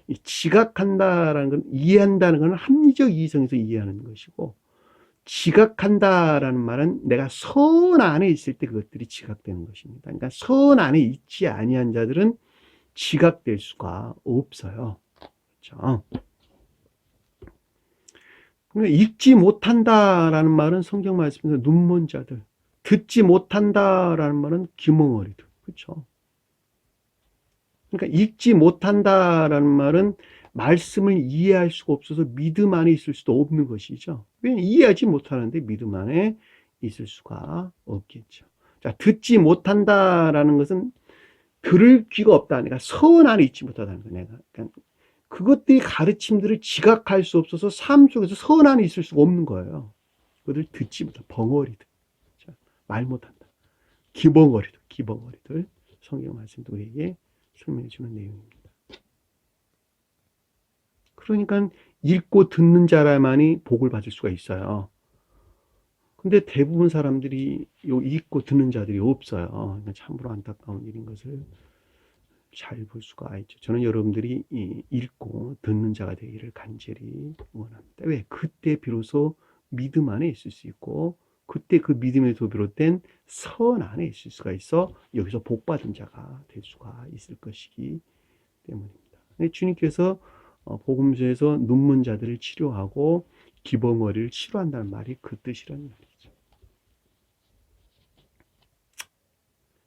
이 지각한다라는 건 이해한다는 건 합리적 이성에서 이해하는 것이고 지각한다라는 말은 내가 선 안에 있을 때 그것들이 지각되는 것입니다. 그러니까 선 안에 있지 아니한 자들은 지각될 수가 없어요. 그렇죠? 그러니까 읽지 못한다라는 말은 성경 말씀에서 눈먼 자들, 듣지 못한다라는 말은 귀멍어리들. 그렇죠? 그러니까 읽지 못한다라는 말은 말씀을 이해할 수가 없어서 믿음 안에 있을 수도 없는 것이죠. 왜 이해하지 못하는데 믿음 안에 있을 수가 없겠죠. 자, 듣지 못한다라는 것은 들을 귀가 없다. 내가 선 안에 있지 못하다는 거예요. 그러니까 그것들이 가르침들을 지각할 수 없어서 삶 속에서 선 안에 있을 수가 없는 거예요. 그것을 듣지 못한다. 벙어리들. 말 못한다. 기벙어리들. 성경 말씀도 우리에게 설명해 주는 내용입니다. 그러니까 읽고 듣는 자라만이 복을 받을 수가 있어요. 근데 대부분 사람들이 읽고 듣는 자들이 없어요. 참으로 안타까운 일인 것을 잘 볼 수가 있죠. 저는 여러분들이 읽고 듣는 자가 되기를 간절히 원합니다. 왜? 그때 비로소 믿음 안에 있을 수 있고 그때 그 믿음에서 비롯된 선 안에 있을 수가 있어 여기서 복받은 자가 될 수가 있을 것이기 때문입니다. 주님께서 복음서에서 눈먼 자들을 치료하고 기벙어리를 치료한다는 말이 그 뜻이라는 말이죠.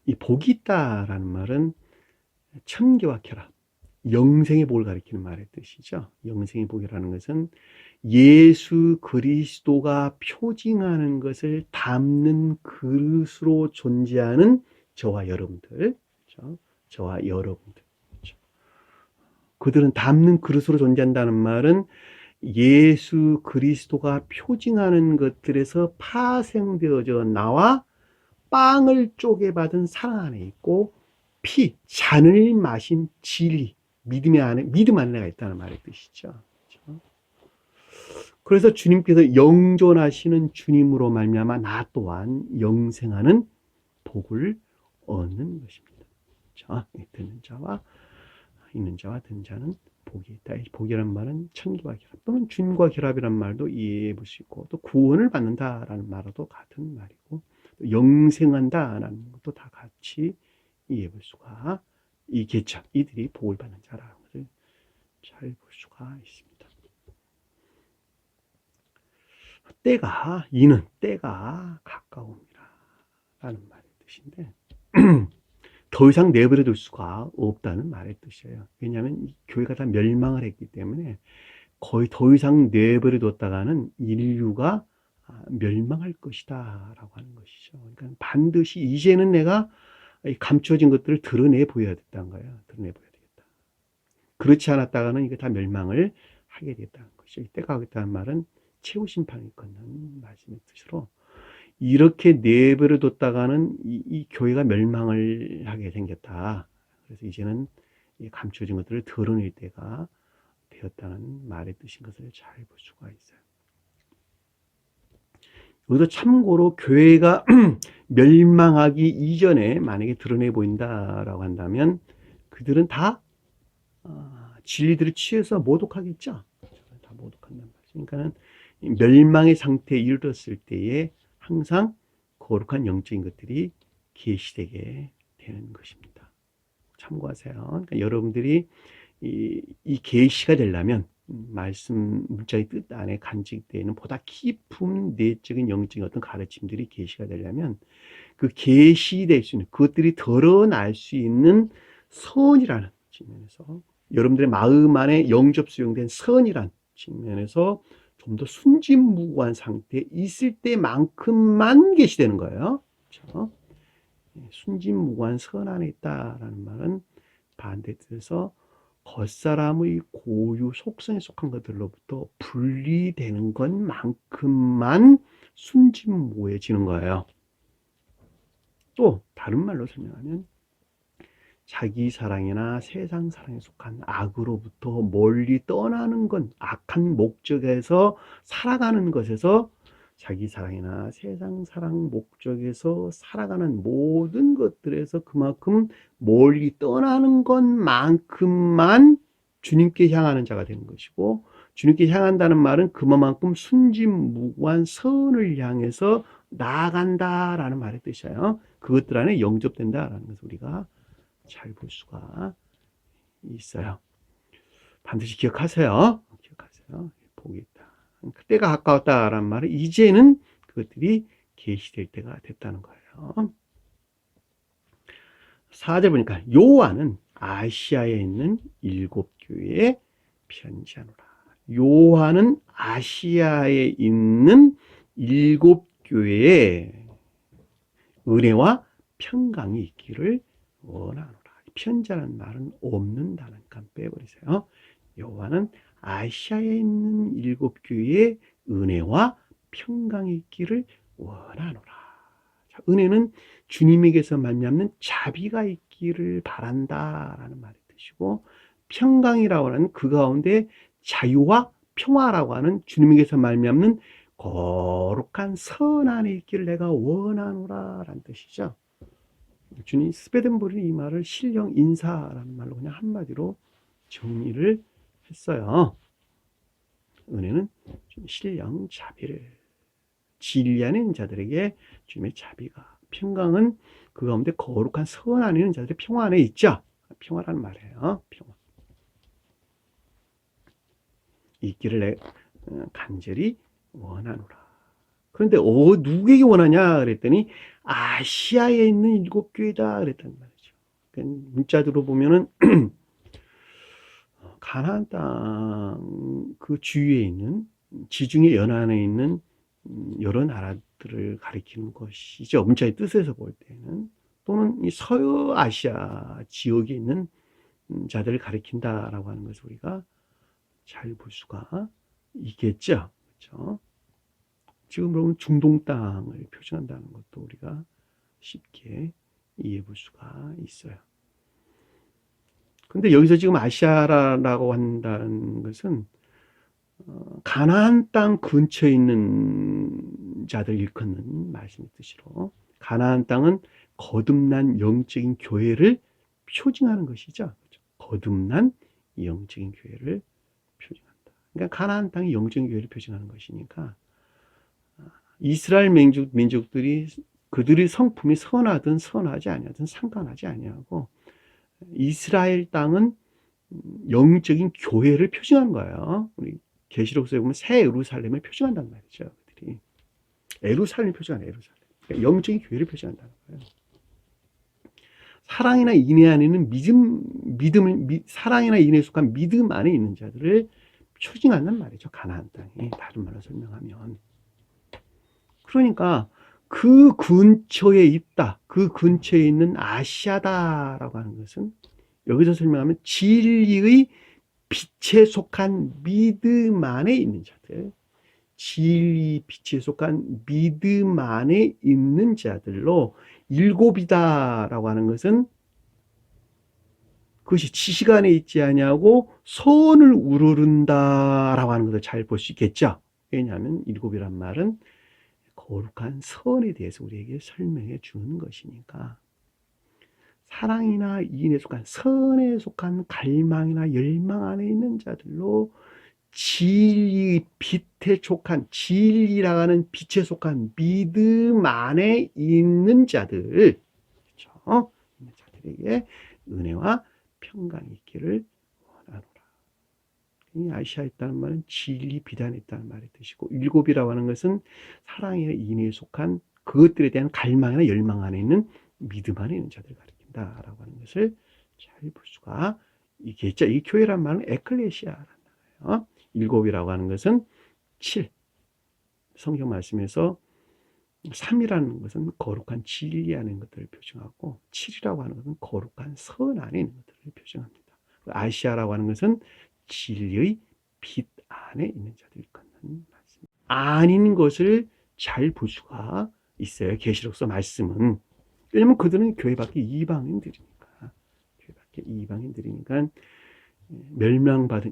이 복이 있다라는 말은 천계와 쾌락, 영생의 복을 가리키는 말의 뜻이죠. 영생의 복이라는 것은 예수 그리스도가 표징하는 것을 담는 그릇으로 존재하는 저와 여러분들, 그렇죠? 저와 여러분들. 그렇죠? 그들은 담는 그릇으로 존재한다는 말은 예수 그리스도가 표징하는 것들에서 파생되어져 나와 빵을 쪼개받은 사랑 안에 있고 피, 잔을 마신 진리, 믿음 안에 내가 있다는 말의 뜻이죠. 그렇죠? 그래서 주님께서 영존하시는 주님으로 말미암아 나 또한 영생하는 복을 얻는 것입니다. 자, 듣는 자와 있는 자와 듣는 자는 복이 있다. 복이라는 말은 천기와 결합 또는 주님과 결합이란 말도 이해해 볼 수 있고, 또 구원을 받는다라는 말도 같은 말이고, 또 영생한다라는 것도 다 같이 이해해 볼 수가 있겠죠. 이들이 복을 받는 자라는 것을 잘 볼 수가 있습니다. 때가 가까웁니다 라는 말의 뜻인데 더 이상 내버려 둘 수가 없다는 말의 뜻이에요. 왜냐하면 이 교회가 다 멸망을 했기 때문에 거의 더 이상 내버려 뒀다가는 인류가 멸망할 것이다 라고 하는 것이죠. 그러니까 반드시 이제는 내가 감춰진 것들을 드러내 보여야 됐다는 거예요. 드러내 보여야 되겠다. 그렇지 않았다가는 이게 다 멸망을 하게 되겠다는 것이죠. 때가 오겠다는 말은 최후 심판이 있거든 말씀의 뜻으로 이렇게 내버려 뒀다가는 이 교회가 멸망을 하게 생겼다. 그래서 이제는 감춰진 것들을 드러낼 때가 되었다는 말의 뜻인 것을 잘 볼 수가 있어요. 여기서 참고로 교회가 멸망하기 이전에 만약에 드러내 보인다라고 한다면 그들은 다 진리들을 취해서 모독하겠죠. 다 모독한단 말이죠. 그러니까는 멸망의 상태에 이르렀을 때에 항상 거룩한 영적인 것들이 계시되게 되는 것입니다. 참고하세요. 그러니까 여러분들이 이 계시가 되려면 말씀 문자의 뜻 안에 간직되어 있는 보다 깊은 내적인 영적인 어떤 가르침들이 계시가 되려면 그 계시될 수 있는 그것들이 드러날 수 있는 선이라는 측면에서 여러분들의 마음 안에 영접 수용된 선이란 측면에서 좀 더 순진무구한 상태에 있을 때만큼만 계시되는 거예요. 그렇죠? 순진무구한 선 안에 있다라는 말은 반대뜻에서 겉사람의 고유 속성에 속한 것들로부터 분리되는 것만큼만 순진무구해지는 거예요. 또 다른 말로 설명하면 자기 사랑이나 세상 사랑에 속한 악으로부터 멀리 떠나는 건 악한 목적에서 살아가는 것에서 자기 사랑이나 세상 사랑 목적에서 살아가는 모든 것들에서 그만큼 멀리 떠나는 것만큼만 주님께 향하는 자가 되는 것이고 주님께 향한다는 말은 그만큼 순진무구한 선을 향해서 나아간다라는 말의 뜻이에요. 그것들 안에 영접된다라는 것을 우리가 잘 볼 수가 있어요. 반드시 기억하세요. 기억하세요. 복이 있다. 그때가 가까웠다라는 말은 이제는 그것들이 계시될 때가 됐다는 거예요. 4절 보니까 요한은 아시아에 있는 7교회에 편지하노라. 요한은 아시아에 있는 7교회에 은혜와 평강이 있기를 원하노라. 편지라는 말은 없는 단어니까 빼버리세요. 요한은 아시아에 있는 7교회에 은혜와 평강이 있기를 원하노라. 자, 은혜는 주님에게서 말미암는 자비가 있기를 바란다라는 말의 뜻이고 평강이라고 하는 그 가운데 자유와 평화라고 하는 주님에게서 말미암는 거룩한 선 안에 있기를 내가 원하노라라는 뜻이죠. 주님 스베덴볼이 이 말을 신령 인사라는 말로 그냥 한마디로 정리를 했어요. 은혜는 신령 자비를 진리하는 있는 자들에게 주님의 자비가, 평강은 그 가운데 거룩한 선 안에 있는 자들의 평화 안에 있죠. 평화라는 말이에요. 평화. 있기를 내 간절히 원하노라. 그런데 누구에게 원하냐 그랬더니 아시아에 있는 7교회다 그랬단 말이죠. 그러니까 문자대로 보면은 가나안 땅 그 주위에 있는 지중해 연안에 있는 여러 나라들을 가리키는 것이죠. 문자의 뜻에서 볼 때는 또는 이 서아시아 지역에 있는 자들을 가리킨다라고 하는 것을 우리가 잘 볼 수가 있겠죠. 그렇죠? 지금 그러면 중동 땅을 표시한다는 것도 우리가 쉽게 이해해 볼 수가 있어요. 근데 여기서 지금 아시아라고 한다는 것은 가나안 땅 근처에 있는 자들 일컫는 말씀의 뜻으로 가나안 땅은 거듭난 영적인 교회를 표징하는 것이죠. 거듭난 영적인 교회를 표징한다. 그러니까 가나안 땅이 영적인 교회를 표징하는 것이니까 이스라엘 민족들이 그들의 성품이 선하든 선하지 아니하든 상관하지 아니하고 이스라엘 땅은 영적인 교회를 표징하는 거예요. 우리 계시록서에 보면 새 예루살렘을 표징한다는 말이죠. 그들이 예루살렘을 표징하는 예루살렘. 그러니까 영적인 교회를 표징한다는 거예요. 사랑이나 인애 안에는 사랑이나 인애에 속한 믿음 안에 있는 자들을 표징한단 말이죠. 가나안 땅이 다른 말로 설명하면. 그러니까 그 근처에 있다. 그 근처에 있는 아시아다라고 하는 것은 여기서 설명하면 진리의 빛에 속한 믿음 안에 있는 자들, 진리 빛에 속한 믿음 안에 있는 자들로 일곱이다라고 하는 것은 그것이 지식 안에 있지 아니하고 선을 우러른다라고 하는 것을 잘 볼 수 있겠죠. 왜냐하면 일곱이란 말은 거룩한 선에 대해서 우리에게 설명해 주는 것이니까 사랑이나 이인에 속한 선에 속한 갈망이나 열망 안에 있는 자들로 진리 빛에 속한 진리라고 하는 빛에 속한 믿음 안에 있는 자들, 그렇죠? 있는 자들에게 은혜와 평강이 있기를 원하노라. 이 아시아에 있다는 말은 진리 비단에 있다는 말의 뜻이고 일곱이라고 하는 것은 사랑이나 인애에 속한 그것들에 대한 갈망이나 열망 안에 있는 믿음 안에 있는 자들을 가리킨다라고 하는 것을 잘 볼 수가 있겠죠. 이 교회란 말은 에클레시아라는 말이에요. 일곱이라고 하는 것은 7. 성경 말씀에서 3이라는 것은 거룩한 진리 안에 있는 것들을 표정하고 7이라고 하는 것은 거룩한 선 안에 있는 것들을 표정합니다. 아시아라고 하는 것은 진리의 빛 안에 있는 자들을 갖는 말씀. 아닌 것을 잘 볼 수가 있어요. 계시록서 말씀은. 왜냐면 그들은 교회 밖에 이방인들이니까. 교회 밖에 이방인들이니까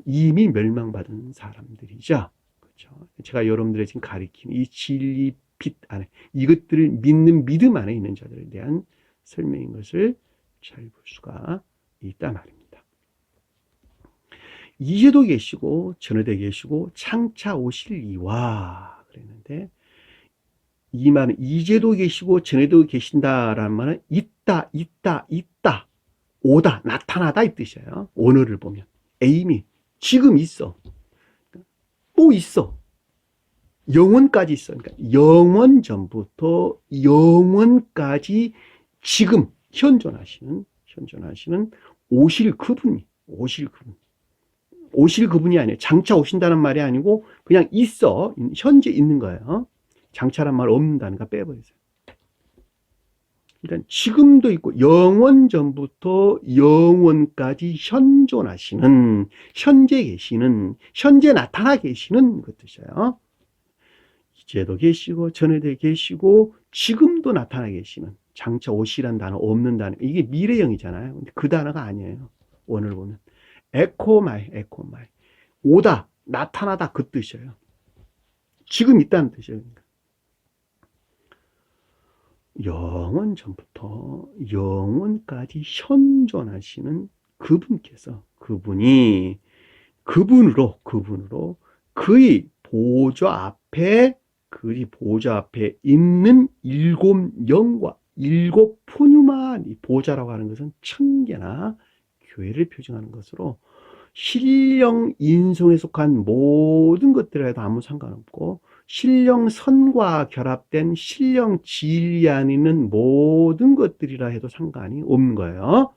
이미 멸망받은 사람들이죠. 그렇죠. 제가 여러분들의 지금 가리키는 이 진리 빛 안에, 이것들을 믿는 믿음 안에 있는 자들에 대한 설명인 것을 잘 볼 수가 있다 말입니다. 이제도 계시고 전에도 계시고 장차 오실 이와 그랬는데 이 말은 이제도 계시고 전에도 계신다라는 말은 있다 오다 나타나다 이 뜻이에요. 언어를 보면 에임이 지금 있어 또 있어 영원까지 있어. 그러니까 영원 전부터 영원까지 지금 현존하시는 오실 그분이 오실 그분이 아니에요. 장차 오신다는 말이 아니고 그냥 있어. 현재 있는 거예요. 장차란 말 없는다니까 빼버리세요. 일단 지금도 있고 영원 전부터 영원까지 현존하시는 현재 계시는 현재 나타나 계시는 그 뜻이에요. 이제도 계시고 전에도 계시고 지금도 나타나 계시는 장차 오시란 단어 없는 단어 이게 미래형이잖아요. 근데 그 단어가 아니에요. 원어를 보면 에코마이 오다 나타나다 그 뜻이에요. 지금 있다는 뜻이에요. 그러니까. 영원 전부터 영원까지 현존하시는 그분께서 그분이 그분으로 그의 보좌 앞에 있는 일곱 영과 일곱 푸뉴만 이 보좌라고 하는 것은 천계나 교회를 표징하는 것으로 신령 인성에 속한 모든 것들에도 아무 상관없고 신령 선과 결합된 신령 진리 안에 있는 모든 것들이라 해도 상관이 없는 거예요.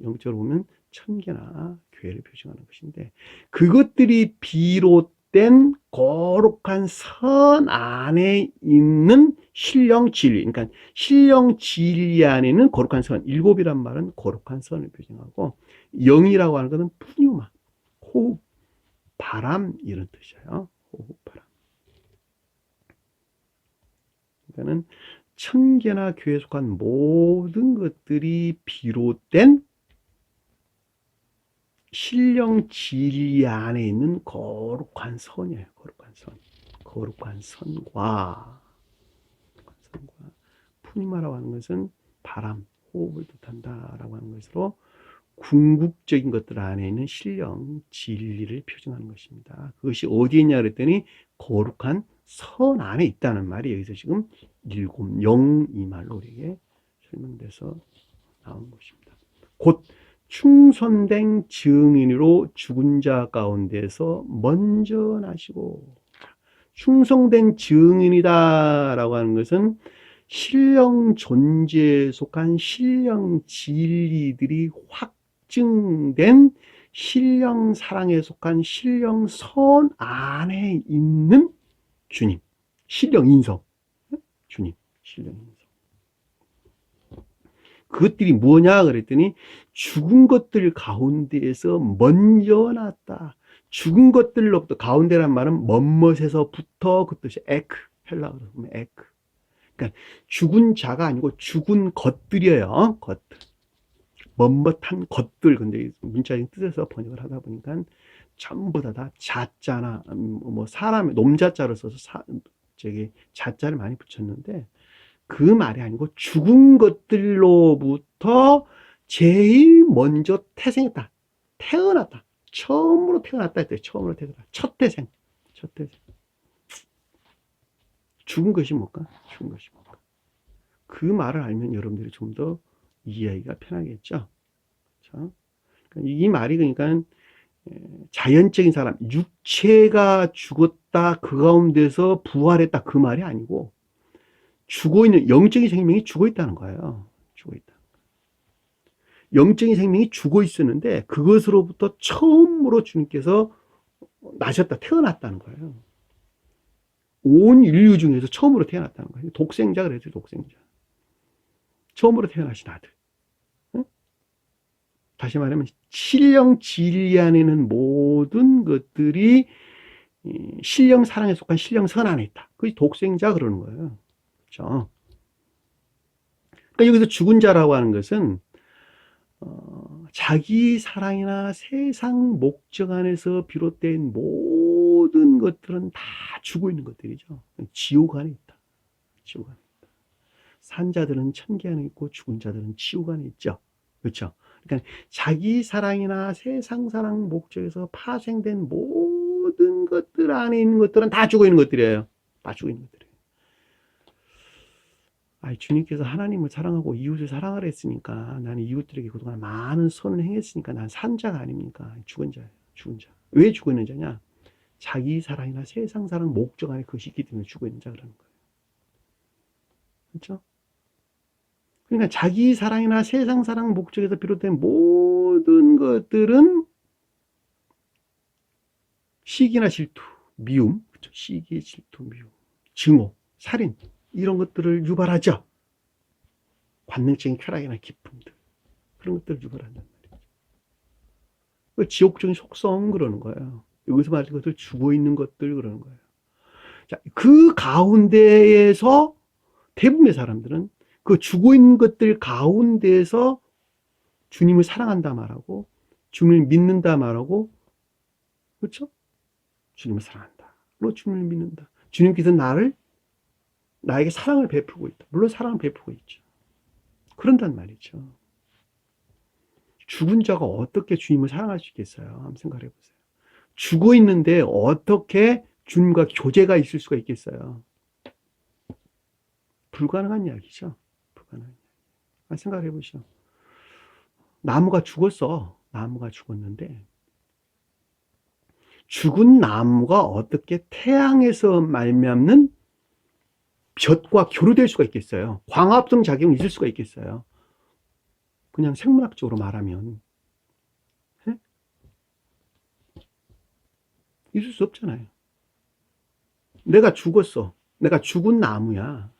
영적으로 보면 천계나 교회를 표징하는 것인데 그것들이 비롯된 거룩한 선 안에 있는 신령 진리 그러니까 신령 진리 안에 있는 거룩한 선 일곱이란 말은 거룩한 선을 표징하고 영이라고 하는 것은 푸뉴마 호흡 바람 이런 뜻이에요. 호흡 바람 그러니까는 천계나 교회에 속한 모든 것들이 비롯된 신령 진리 안에 있는 거룩한 선이에요. 거룩한 선. 거룩한 선과 푸니마라고 하는 것은 바람, 호흡을 뜻한다라고 하는 것으로 궁극적인 것들 안에 있는 신령 진리를 표현하는 것입니다. 그것이 어디에 있냐 그랬더니 거룩한 선 안에 있다는 말이 여기서 지금 일곱 영 이 말로 우리에게 설명돼서 나온 것입니다. 곧 충선된 증인으로 죽은 자 가운데서 먼저 나시고, 충성된 증인이다라고 하는 것은 신령 존재에 속한 신령 진리들이 확증된 신령 사랑에 속한 신령 선 안에 있는 주님, 신령 인성, 주님, 신령 인성. 그것들이 뭐냐 그랬더니 죽은 것들 가운데에서 먼저 났다. 죽은 것들로부터, 가운데란 말은 먼멋에서부터, 그 뜻이 에크, 헬라어로 보면 에크. 그러니까 죽은 자가 아니고 죽은 것들이에요. 것들. 먼멋한 것들. 근데 문자적인 뜻에서 번역을 하다 보니까 전부 다 자자나 뭐 사람의 놈자자를 써서 자자를 많이 붙였는데, 그 말이 아니고 죽은 것들로부터 제일 먼저 태생했다. 태어났다. 처음으로 태어났다 했대요. 처음으로 태어났다. 첫 태생. 첫 태생. 죽은 것이 뭘까? 죽은 것이 뭘까? 그 말을 알면 여러분들이 좀 더 이해하기가 편하겠죠. 그렇죠? 이 말이 그러니까 자연적인 사람, 육체가 죽었다, 그 가운데서 부활했다, 그 말이 아니고 죽어있는 영적인 생명이 죽어있다는 거예요. 죽어있다. 영적인 생명이 죽어있었는데 그것으로부터 처음으로 주님께서 나셨다, 태어났다는 거예요. 온 인류 중에서 처음으로 태어났다는 거예요. 독생자 그랬죠, 독생자. 처음으로 태어나신 아들. 다시 말하면 신령 진리 안에 있는 모든 것들이 신령 사랑에 속한 신령 선 안에 있다. 그게 독생자 그러는 거예요. 그렇죠? 그러니까 여기서 죽은 자라고 하는 것은 자기 사랑이나 세상 목적 안에서 비롯된 모든 것들은 다 죽어 있는 것들이죠. 지옥 안에 있다. 지옥 안에 있다. 산 자들은 천계 안에 있고 죽은 자들은 지옥 안에 있죠. 그렇죠? 그러니까 자기 사랑이나 세상 사랑 목적에서 파생된 모든 것들 안에 있는 것들은 다 죽어 있는 것들이에요. 다 죽어 있는 것들이에요. 주님께서 하나님을 사랑하고 이웃을 사랑하라 했으니까, 나는 이웃들에게 그동안 많은 선을 행했으니까 난 산 자가 아닙니까? 죽은 자예요. 죽은 자. 왜 죽어 있는 자냐? 자기 사랑이나 세상 사랑 목적 안에 그것이 있기 때문에 죽어 있는 자라는 거예요. 그렇죠? 그러니까 자기 사랑이나 세상 사랑 목적에서 비롯된 모든 것들은 시기나 질투, 미움, 그렇죠? 시기, 질투, 미움, 증오, 살인, 이런 것들을 유발하죠. 관능적인 쾌락이나 기쁨들, 그런 것들을 유발한단 말이죠. 지옥적인 속성 그러는 거예요. 여기서 말하는 것들 죽어 있는 것들 그러는 거예요. 자, 그 가운데에서 대부분의 사람들은 그 죽어 있는 것들 가운데에서 주님을 사랑한다 말하고, 주님을 믿는다 말하고, 그렇죠? 주님을 사랑한다. 물론 주님을 믿는다. 주님께서 나에게 사랑을 베푸고 있다. 물론 사랑을 베푸고 있죠. 그런단 말이죠. 죽은 자가 어떻게 주님을 사랑할 수 있겠어요? 한번 생각해 보세요. 죽어 있는데 어떻게 주님과 교제가 있을 수가 있겠어요? 불가능한 이야기죠. 불가능한 이야기. 한번 생각해 보시죠. 나무가 죽었어. 나무가 죽었는데 죽은 나무가 어떻게 태양에서 말미암는 볕과 교류될 수가 있겠어요? 광합성 작용이 있을 수가 있겠어요? 그냥 생물학적으로 말하면 있을 수 없잖아요. 내가 죽었어. 내가 죽은 나무야.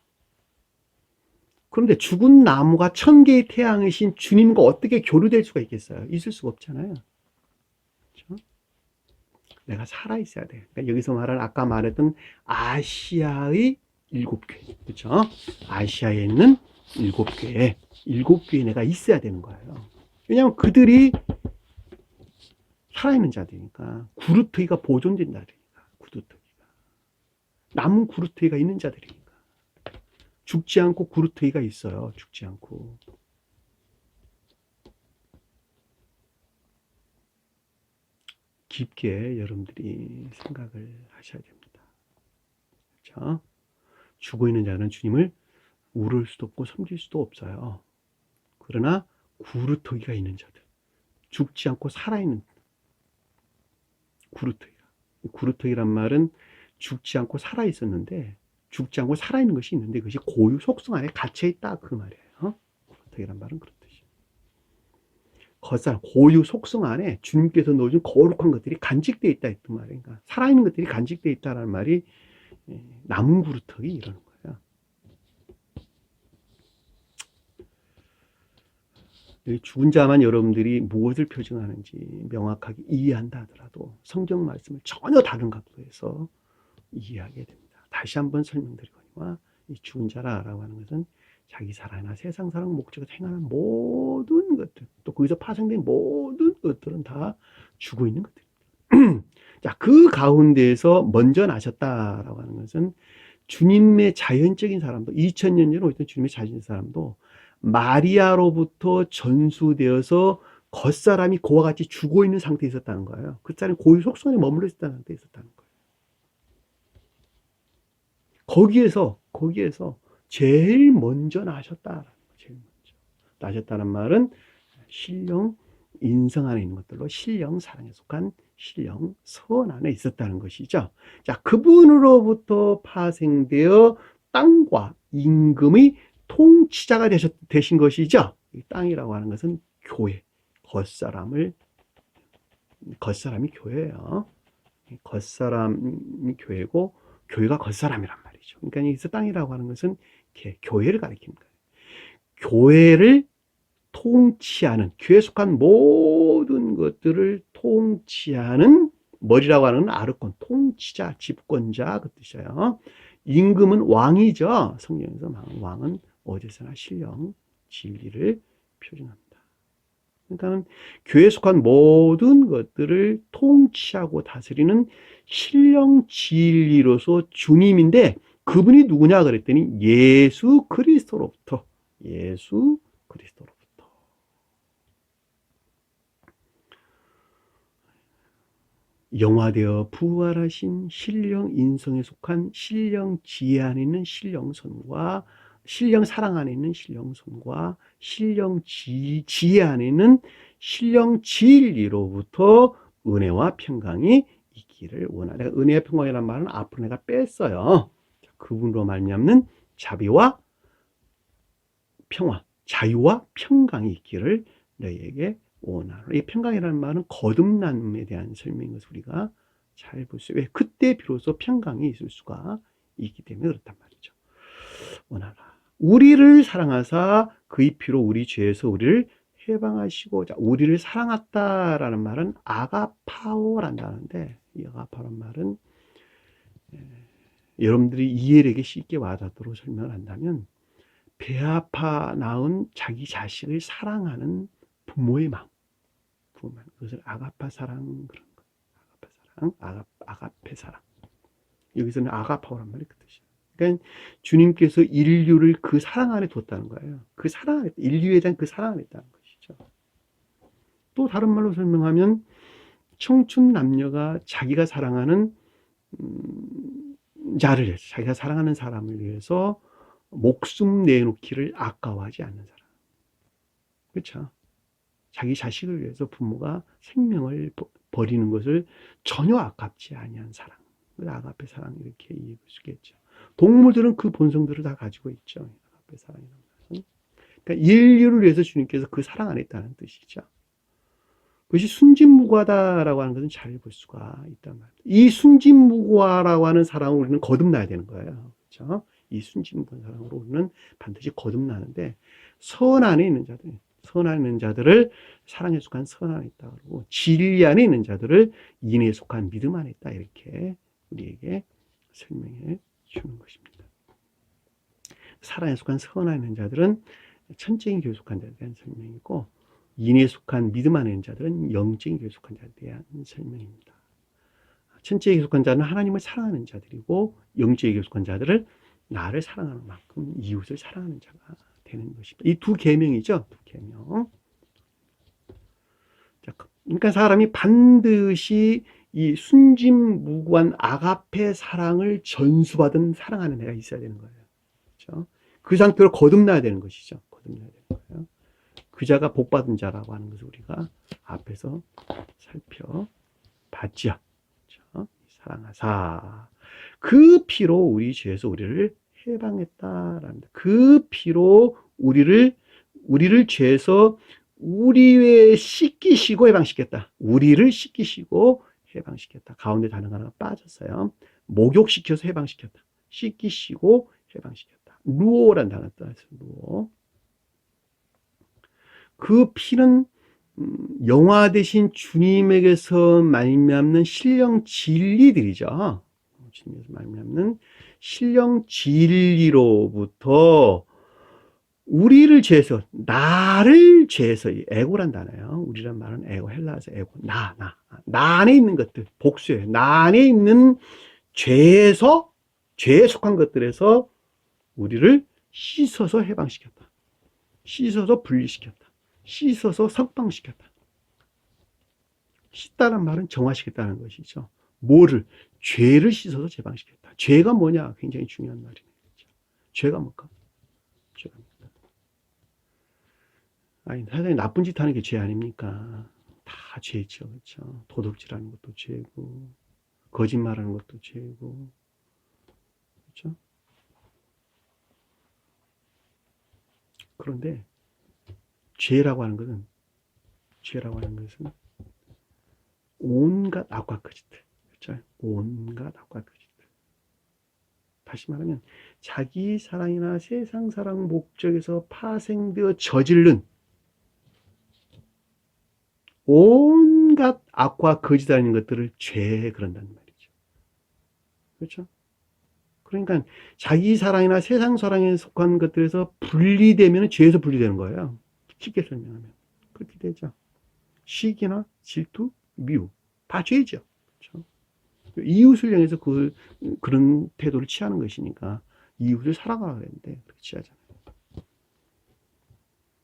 그런데 죽은 나무가 천개의 태양이신 주님과 어떻게 교류될 수가 있겠어요? 있을 수가 없잖아요. 그렇죠? 내가 살아있어야 돼. 그러니까 여기서 말하는 아까 말했던 아시아의 7교회. 그렇죠? 아시아에 있는 7교회. 7교회 내가 있어야 되는 거예요. 왜냐하면 그들이 살아있는 자들이니까. 구루터기가 보존된 자들이니까. 구루터기가. 남은 구루터기가 있는 자들이니까. 죽지 않고 구루터기가 있어요. 죽지 않고. 깊게 여러분들이 생각을 하셔야 됩니다. 그렇죠? 죽어 있는 자는 주님을 물을 수도 없고 섬길 수도 없어요. 그러나 구루터기가 있는 자들, 죽지 않고 살아있는 구루터기라. 구루터기란 말은 죽지 않고 살아있었는데, 죽지 않고 살아있는 것이 있는데 그것이 고유 속성 안에 갇혀있다 그 말이에요. 구루터기란 말은 그런 뜻이에요. 겉살 고유 속성 안에 주님께서 넣어준 거룩한 것들이 간직되어 있다 했단 말이에요. 그러니까 살아있는 것들이 간직되어 있다는 말이 남은 구루터기 이러는 거예요. 죽은 자만 여러분들이 무엇을 표징하는지 명확하게 이해한다 하더라도 성경 말씀을 전혀 다른 각도에서 이해하게 됩니다. 다시 한번 설명드리거니와 이 죽은 자라고 하는 것은 자기 사랑이나 세상 사랑 목적으로 행하는 모든 것들, 또 거기서 파생된 모든 것들은 다 죽어 있는 것들입니다. 자, 그 가운데에서 먼저 나셨다라고 하는 것은 주님의 자연적인 사람도, 2000년 전에 오셨던 주님의 자연적인 사람도 마리아로부터 전수되어서 겉사람이 그와 같이 죽어 있는 상태에 있었다는 거예요. 그 사람이 고유 속성에 머물러 있었다는 상태에 있었다는 거예요. 거기에서 제일 먼저 나셨다라는 거예요. 제일 먼저. 나셨다는 말은 신령 인성 안에 있는 것들로 신령 사랑에 속한 신령 선 안에 있었다는 것이죠. 자, 그분으로부터 파생되어 땅과 임금의 통치자가 되신 것이죠. 이 땅이라고 하는 것은 교회, 겉사람이 교회예요. 겉사람이 교회고 교회가 겉사람이란 말이죠. 그러니까 여기서 땅이라고 하는 것은 교회를 가리키는 거예요. 교회를 통치하는, 교회에 속한 모든 것들을 통치하는 머리라고 하는 아르콘, 통치자, 집권자 그 뜻이에요. 임금은 왕이죠. 성경에서 왕은 어디서나 신령, 진리를 표현합니다. 그러니까 교회에 속한 모든 것들을 통치하고 다스리는 신령 진리로서 주님인데 그분이 누구냐 그랬더니 예수 그리스도로부터 영화되어 부활하신 신령 인성에 속한 신령 지혜 안에 있는 신령선과 신령 사랑 안에 있는 신령선과 신령 지혜 안에 있는 신령 진리로부터 은혜와 평강이 있기를 원하라. 내가 은혜와 평강이라는 말은 앞으로 내가 뺐어요. 그분으로 말미암는 자비와 평화, 자유와 평강이 있기를 너희에게 원하노라. 이 평강이라는 말은 거듭남에 대한 설명인 것을 우리가 잘 볼 수 있어요. 왜? 그때 비로소 평강이 있을 수가 있기 때문에 그렇단 말이죠. 원하라. 우리를 사랑하사 그의 피로 우리 죄에서 우리를 해방하시고, 자, 우리를 사랑했다라는 말은 아가파오란다는데, 이 아가파라는 말은 여러분들이 이해력에 쉽게 와닿도록 설명을 한다면 배 아파 낳은 자기 자식을 사랑하는 부모의 마음, 그것을 아가파 사랑, 그런 거. 아가파 사랑, 아가페 사랑. 여기서는 아가파오란 말이 그 뜻이에요. 그러니까 주님께서 인류를 그 사랑 안에 뒀다는 거예요. 그 사랑 안에, 인류에 대한 그 사랑 안에 있다는 것이죠. 또 다른 말로 설명하면 청춘 남녀가 자기가 사랑하는 자를 위해서, 자기가 사랑하는 사람을 위해서 목숨 내놓기를 아까워하지 않는 사람. 그렇죠? 자기 자식을 위해서 부모가 생명을 버리는 것을 전혀 아깝지 아니한 사랑. 아가페 사랑 이렇게 이해할 수 있겠죠. 동물들은 그 본성들을 다 가지고 있죠. 아가페 사랑이라는 것은. 그러니까 인류를 위해서 주님께서 그 사랑 안에 있다는 뜻이죠. 그것이 순진무구하다라고 하는 것은 잘 볼 수가 있단 말이에요. 이 순진무구하라고 하는 사랑을 우리는 거듭나야 되는 거예요. 그렇죠? 이 순진무구한 사랑으로 우리는 반드시 거듭나는데 선 안에 있는 자들, 선 안에 있는 자들을 사랑에 속한 선 안에 있다 그러고 진리 안에 있는 자들을 인에 속한 믿음 안에 있다 이렇게 우리에게 설명해 주는 것입니다. 사랑에 속한 선안에 있는 자들은 천적인 교회 속한 자들에 대한 설명이고, 인에 속한 믿음 안에 있는 자들은 영적인 교회 속한 자들에 대한 설명입니다. 천적인 교회 속한 자는 하나님을 사랑하는 자들이고, 영적인 교회 속한 자들은 나를 사랑하는 만큼 이웃을 사랑하는 자가 되는 것입니다. 이 두 계명이죠. 두 계명. 그러니까 사람이 반드시 이 순진무구한 아가페 사랑을 전수받은 사랑하는 애가 있어야 되는 거예요. 그렇죠? 그 상태로 거듭나야 되는 것이죠. 거듭나야 되는 거예요. 그 자가 복받은 자라고 하는 것을 우리가 앞에서 살펴봤죠. 그렇죠? 사랑하사 그 피로 우리 죄에서 우리를 해방했다랍니다. 그 피로 우리를 죄에서 우리의 씻기시고 해방시켰다. 우리를 씻기시고 해방시켰다. 가운데 단어가 하나 빠졌어요. 목욕시켜서 해방시켰다. 씻기시고 해방시켰다. 루오란 단어 따라서 루오. 그 피는 영화 되신 주님에게서 말미암는 신령 진리들이죠. 주님에서 말미암는 신령 진리로부터 우리를 죄에서, 나를 죄에서, 에고란 단어예요. 우리란 말은 에고, 헬라어에서 에고, 나 안에 있는 것들, 복수예요. 나 안에 있는 죄에서, 죄에 속한 것들에서 우리를 씻어서 해방시켰다. 씻어서 분리시켰다. 씻어서 석방시켰다. 씻다는 말은 정화시켰다는 것이죠. 뭐를? 죄를 씻어서 제방시켰다. 죄가 뭐냐? 굉장히 중요한 말이네요. 죄가 뭘까? 죄가 뭘까? 아니, 사람이 나쁜 짓 하는 게 죄 아닙니까? 다 죄죠. 그렇죠? 도둑질하는 것도 죄고, 거짓말하는 것도 죄고, 그렇죠? 그런데 죄라고 하는 것은 온갖 악과 거짓들, 그렇죠? 온갖 악과 거짓들. 다시 말하면 자기 사랑이나 세상 사랑 목적에서 파생되어 저지른 온갖 악과 거짓하는 것들을 죄에 그런다는 말이죠. 그렇죠? 그러니까 자기 사랑이나 세상 사랑에 속한 것들에서 분리되면 죄에서 분리되는 거예요. 쉽게 설명하면 그렇게 되죠. 시기나 질투, 미움 다 죄죠. 그렇죠? 이웃을 향해서 그런 태도를 취하는 것이니까 이웃을 사랑하라 그랬는데 그렇게 취하잖아요.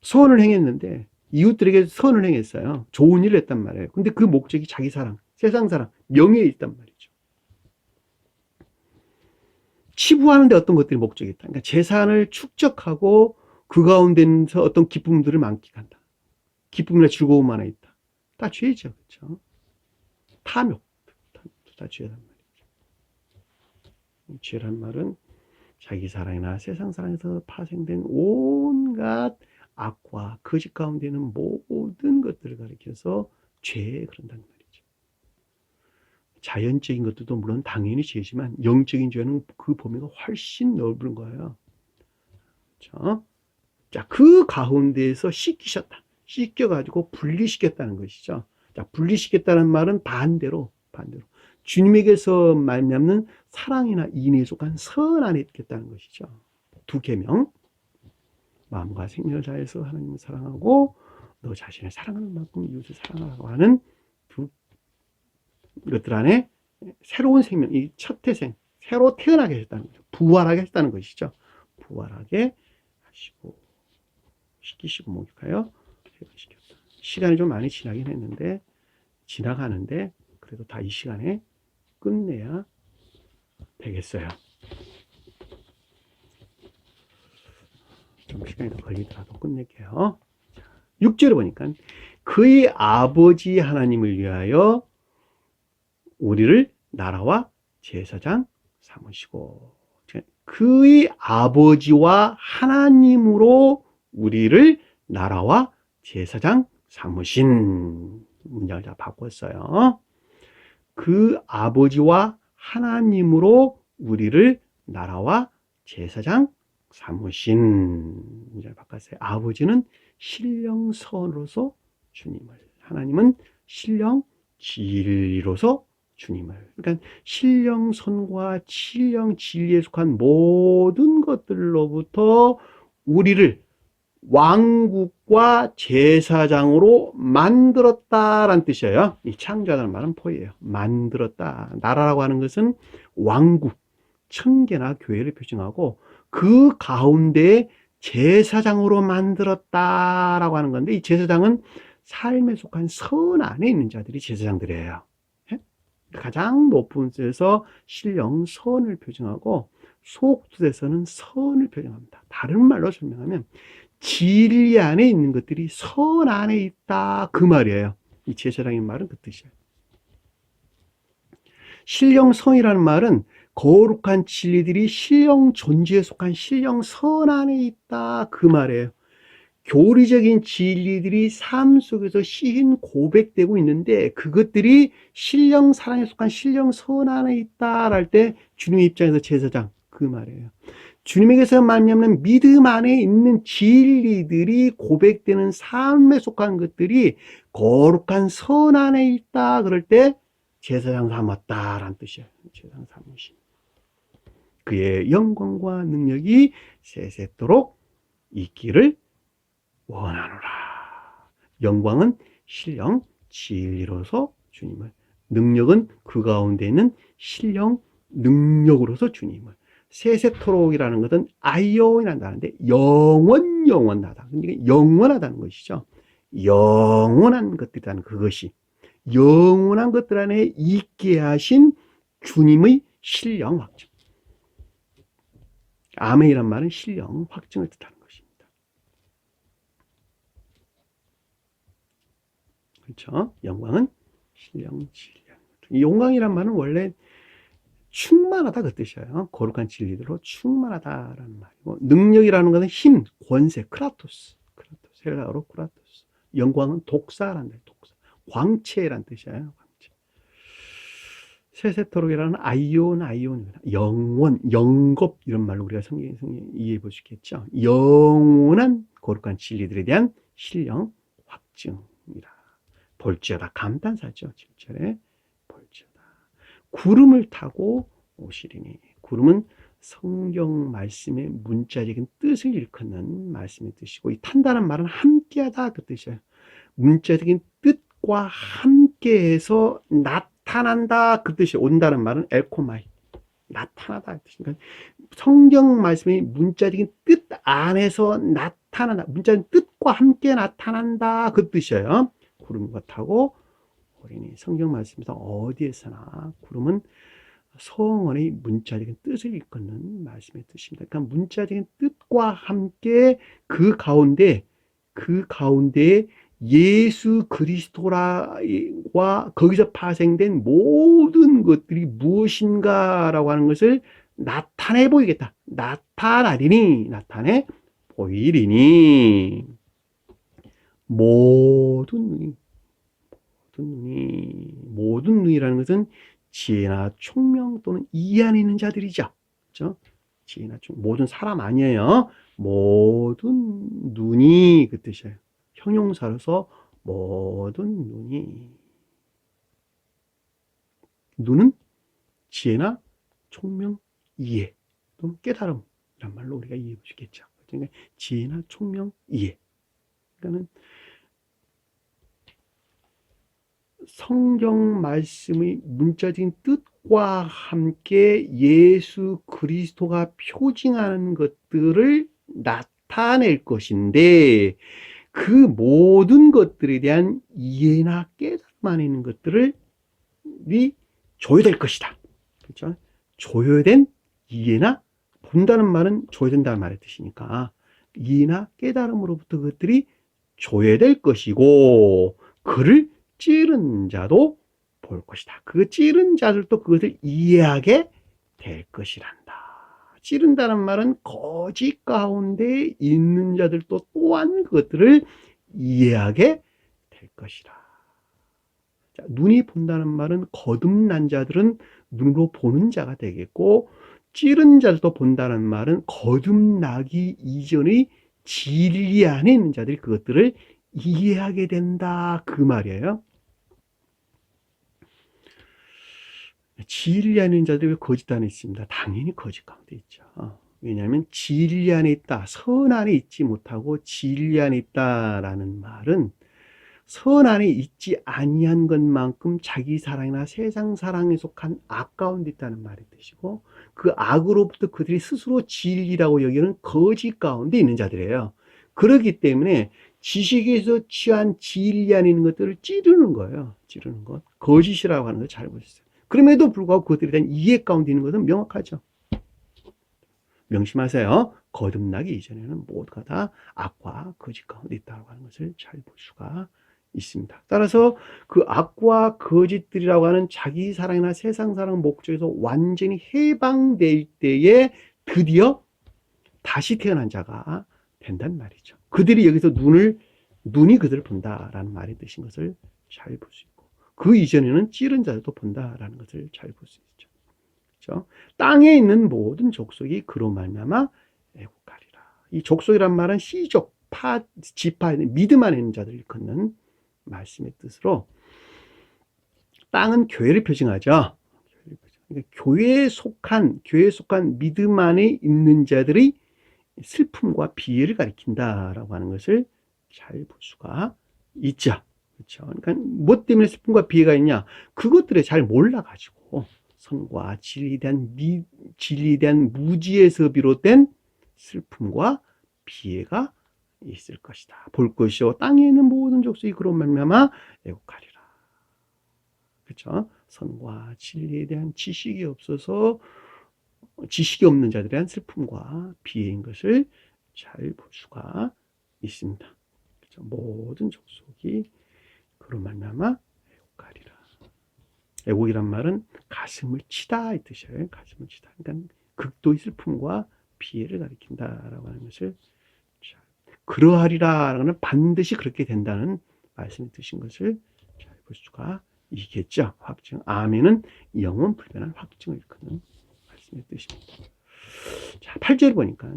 선을 행했는데 이웃들에게 선을 행했어요. 좋은 일을 했단 말이에요. 근데 그 목적이 자기 사랑, 세상 사랑, 명예에 있단 말이죠. 치부하는데 어떤 것들이 목적이 있다. 그러니까 재산을 축적하고 그 가운데서 어떤 기쁨들을 만끽한다. 기쁨이나 즐거움 안에 있다. 다 죄죠. 그렇죠? 탐욕. 다 죄란 말이죠. 죄란 말은 자기 사랑이나 세상 사랑에서 파생된 온갖 악과 거짓 가운데 있는 모든 것들을 가리켜서 죄에 그런다는 말이죠. 자연적인 것들도 물론 당연히 죄지만 영적인 죄는 그 범위가 훨씬 넓은 거예요. 그렇죠? 자, 그 가운데에서 씻기셨다. 씻겨가지고 분리시켰다는 것이죠. 자, 분리시켰다는 말은 반대로 주님에게서 말미암는 사랑이나 인에 속한 선 안에 있겠다는 것이죠. 두 계명. 마음과 생명을 다해서 하나님을 사랑하고 너 자신을 사랑하는 만큼 이웃을 사랑하라고 하는 두 것들 안에 새로운 생명, 이 첫 태생, 새로 태어나게 했다는 거죠. 부활하게 했다는 것이죠. 부활하게 하시고 시키시고 목욕하여 해방시켰다. 시간이 좀 많이 지나긴 했는데 지나가는데 그래도 다 이 시간에 끝내야 되겠어요. 좀 시간이 더 걸리더라도 끝낼게요. 6절을 보니까 그의 아버지 하나님을 위하여 우리를 나라와 제사장 삼으시고, 그의 아버지와 하나님으로 우리를 나라와 제사장 삼으신, 문장을 다 바꿨어요. 그 아버지와 하나님으로 우리를 나라와 제사장 삼으신, 문장을 바꿨어요. 아버지는 신령선으로서 주님을, 하나님은 신령 진리로서 주님을. 그러니까 신령선과 신령 진리에 속한 모든 것들로부터 우리를 왕국과 제사장으로 만들었다라는 뜻이에요. 이 창조하다는 말은 포예요. 만들었다. 나라라고 하는 것은 왕국, 천계나 교회를 표징하고 그 가운데 제사장으로 만들었다라고 하는 건데, 이 제사장은 삶에 속한 선 안에 있는 자들이 제사장들이에요. 가장 높은 곳에서 신령 선을 표징하고 속뜻에서는 선을 표징합니다. 다른 말로 설명하면 진리 안에 있는 것들이 선 안에 있다, 그 말이에요. 이 제사장의 말은 그 뜻이에요. 신령선이라는 말은 거룩한 진리들이 신령 존재에 속한 신령선 안에 있다, 그 말이에요. 교리적인 진리들이 삶 속에서 시인 고백되고 있는데 그것들이 신령 사랑에 속한 신령선 안에 있다 할 때 주님의 입장에서 제사장, 그 말이에요. 주님에게서 말미암는 믿음 안에 있는 진리들이 고백되는 삶에 속한 것들이 거룩한 선 안에 있다 그럴 때 제사장 삼았다라는 뜻이에요. 제사장 삼으신 그의 영광과 능력이 세세토록 있기를 원하노라. 영광은 신령 진리로서 주님을, 능력은 그 가운데 있는 신령 능력으로서 주님을. 세세토록이라는 것은 아이온이라는 단어인데 영원하다. 그러니까 영원하다는 것이죠. 영원한 것들이라는 그것이 영원한 것들 안에 있게 하신 주님의 신령 확증. 아멘이란 말은 신령 확증을 뜻하는 것입니다. 그렇죠? 영광은 신령 진리라는 거죠. 이 영광이란 말은 원래 충만하다 그 뜻이에요. 거룩한 진리대로 충만하다라는 말이고, 능력이라는 것은 힘, 권세, 크라토스, 헬라어로 크라토스. 영광은 독사라는 뜻이에요. 독사, 광채라는 뜻이에요. 광채. 세세토록이라는 아이온입니다. 영원, 영겁 이런 말로 우리가 성경 이해해 볼 수 있겠죠. 영원한 거룩한 진리들에 대한 신령 확증이라. 볼지어다, 감탄사죠. 7절에 볼지어다. 구름을 타고 오시리니. 구름은 성경 말씀의 문자적인 뜻을 일컫는 말씀의 뜻이고, 이 탄다는 말은 함께하다 그 뜻이에요. 문자적인 뜻과 함께해서 나타난다 그 뜻이에요. 온다는 말은 엘코마이, 나타나다 그 뜻이니까 성경 말씀의 문자적인 뜻 안에서 나타난다, 문자적인 뜻과 함께 나타난다 그 뜻이에요. 구름과 타고 오리니. 성경 말씀에서 어디에서나 구름은 성언의 문자적인 뜻을 일컫는 말씀의 뜻입니다. 그러니까 문자적인 뜻과 함께 그 가운데 예수 그리스도와 거기서 파생된 모든 것들이 무엇인가라고 하는 것을 나타내 보이겠다. 나타내 보이리니. 모든 눈이라는 것은 지혜나 총명 또는 이해 안에 있는 자들이죠. 그렇죠? 지혜나 총명, 모든 사람 아니에요. 모든 눈이 그 뜻이에요. 형용사로서 모든 눈이. 눈은 지혜나 총명, 이해 또는 깨달음 이란 말로 우리가 이해해 보시겠죠. 그러니까 지혜나 총명, 이해. 그러니까는 성경 말씀의 문자적인 뜻과 함께 예수 그리스도가 표징하는 것들을 나타낼 것인데, 그 모든 것들에 대한 이해나 깨달음 안에 있는 것들을 조여될 것이다. 그렇죠? 조여된 이해나, 본다는 말은 조여된다는 말의 뜻이니까 이해나 깨달음으로부터 그것들이 조여될 것이고, 그를 찌른 자도 볼 것이다. 그 찌른 자들도 그것을 이해하게 될 것이란다. 찌른다는 말은 거짓 가운데 있는 자들도 또한 그것들을 이해하게 될 것이다. 자, 눈이 본다는 말은 거듭난 자들은 눈으로 보는 자가 되겠고, 찌른 자들도 본다는 말은 거듭나기 이전의 진리 안에 있는 자들이 그것들을 이해하게 된다, 그 말이에요. 진리 안에 있는 자들이 왜 거짓 안에 있습니다. 당연히 거짓 가운데 있죠. 왜냐하면 진리 안에 있다, 선 안에 있지 못하고 진리 안에 있다라는 말은 선 안에 있지 아니한 것만큼 자기 사랑이나 세상 사랑에 속한 악 가운데 있다는 말의 뜻이고, 그 악으로부터 그들이 스스로 진리라고 여기는 거짓 가운데 있는 자들이에요. 그렇기 때문에 지식에서 취한 진리 안에 있는 것들을 찌르는 거예요. 찌르는 것. 거짓이라고 하는 걸 잘 보셨어요. 그럼에도 불구하고 그들에 대한 이해 가운데 있는 것은 명확하죠. 명심하세요. 거듭나기 이전에는 모두가 다 악과 거짓 가운데 있다고 하는 것을 잘 볼 수가 있습니다. 따라서 그 악과 거짓들이라고 하는 자기 사랑이나 세상 사랑 목적에서 완전히 해방될 때에 드디어 다시 태어난 자가 된단 말이죠. 그들이 여기서 눈이 그들을 본다라는 말의 뜻인 것을 잘 볼 수 있고, 그 이전에는 찌른 자들도 본다라는 것을 잘 볼 수 있죠. 그렇죠? 땅에 있는 모든 족속이 그로 말미암아 애국하리라. 이 족속이란 말은 시족, 지파, 믿음 안에 있는 자들을 일컫는 말씀의 뜻으로, 땅은 교회를 표징하죠. 그러니까 교회에 속한 믿음 안에 있는 자들의 슬픔과 비애를 가리킨다라고 하는 것을 잘 볼 수가 있죠. 그렇죠. 그러니까 뭐 때문에 슬픔과 비애가 있냐? 그것들을 잘 몰라가지고 선과 진리에 대한 무지에서 비롯된 슬픔과 비애가 있을 것이다. 볼 것이요 땅에 있는 모든 족속이 그로 말미암아 애국하리라. 그렇죠? 선과 진리에 대한 지식이 없어서 지식이 없는 자들에 대한 슬픔과 비애인 것을 잘 볼 수가 있습니다. 그렇죠? 모든 족속이 그로 말미암아 애국하리라. 애곡이란 말은 가슴을 치다 이 뜻이에요. 가슴을 치다. 그러니까 극도의 슬픔과 비애를 가리킨다라고 하는 것을 그러하리라라는 반드시 그렇게 된다는 말씀이 뜻인 것을 잘 볼 수가 있겠죠. 확증. 아멘은 영원 불변한 확증을 일컫는 말씀의 뜻입니다. 자, 8절 보니까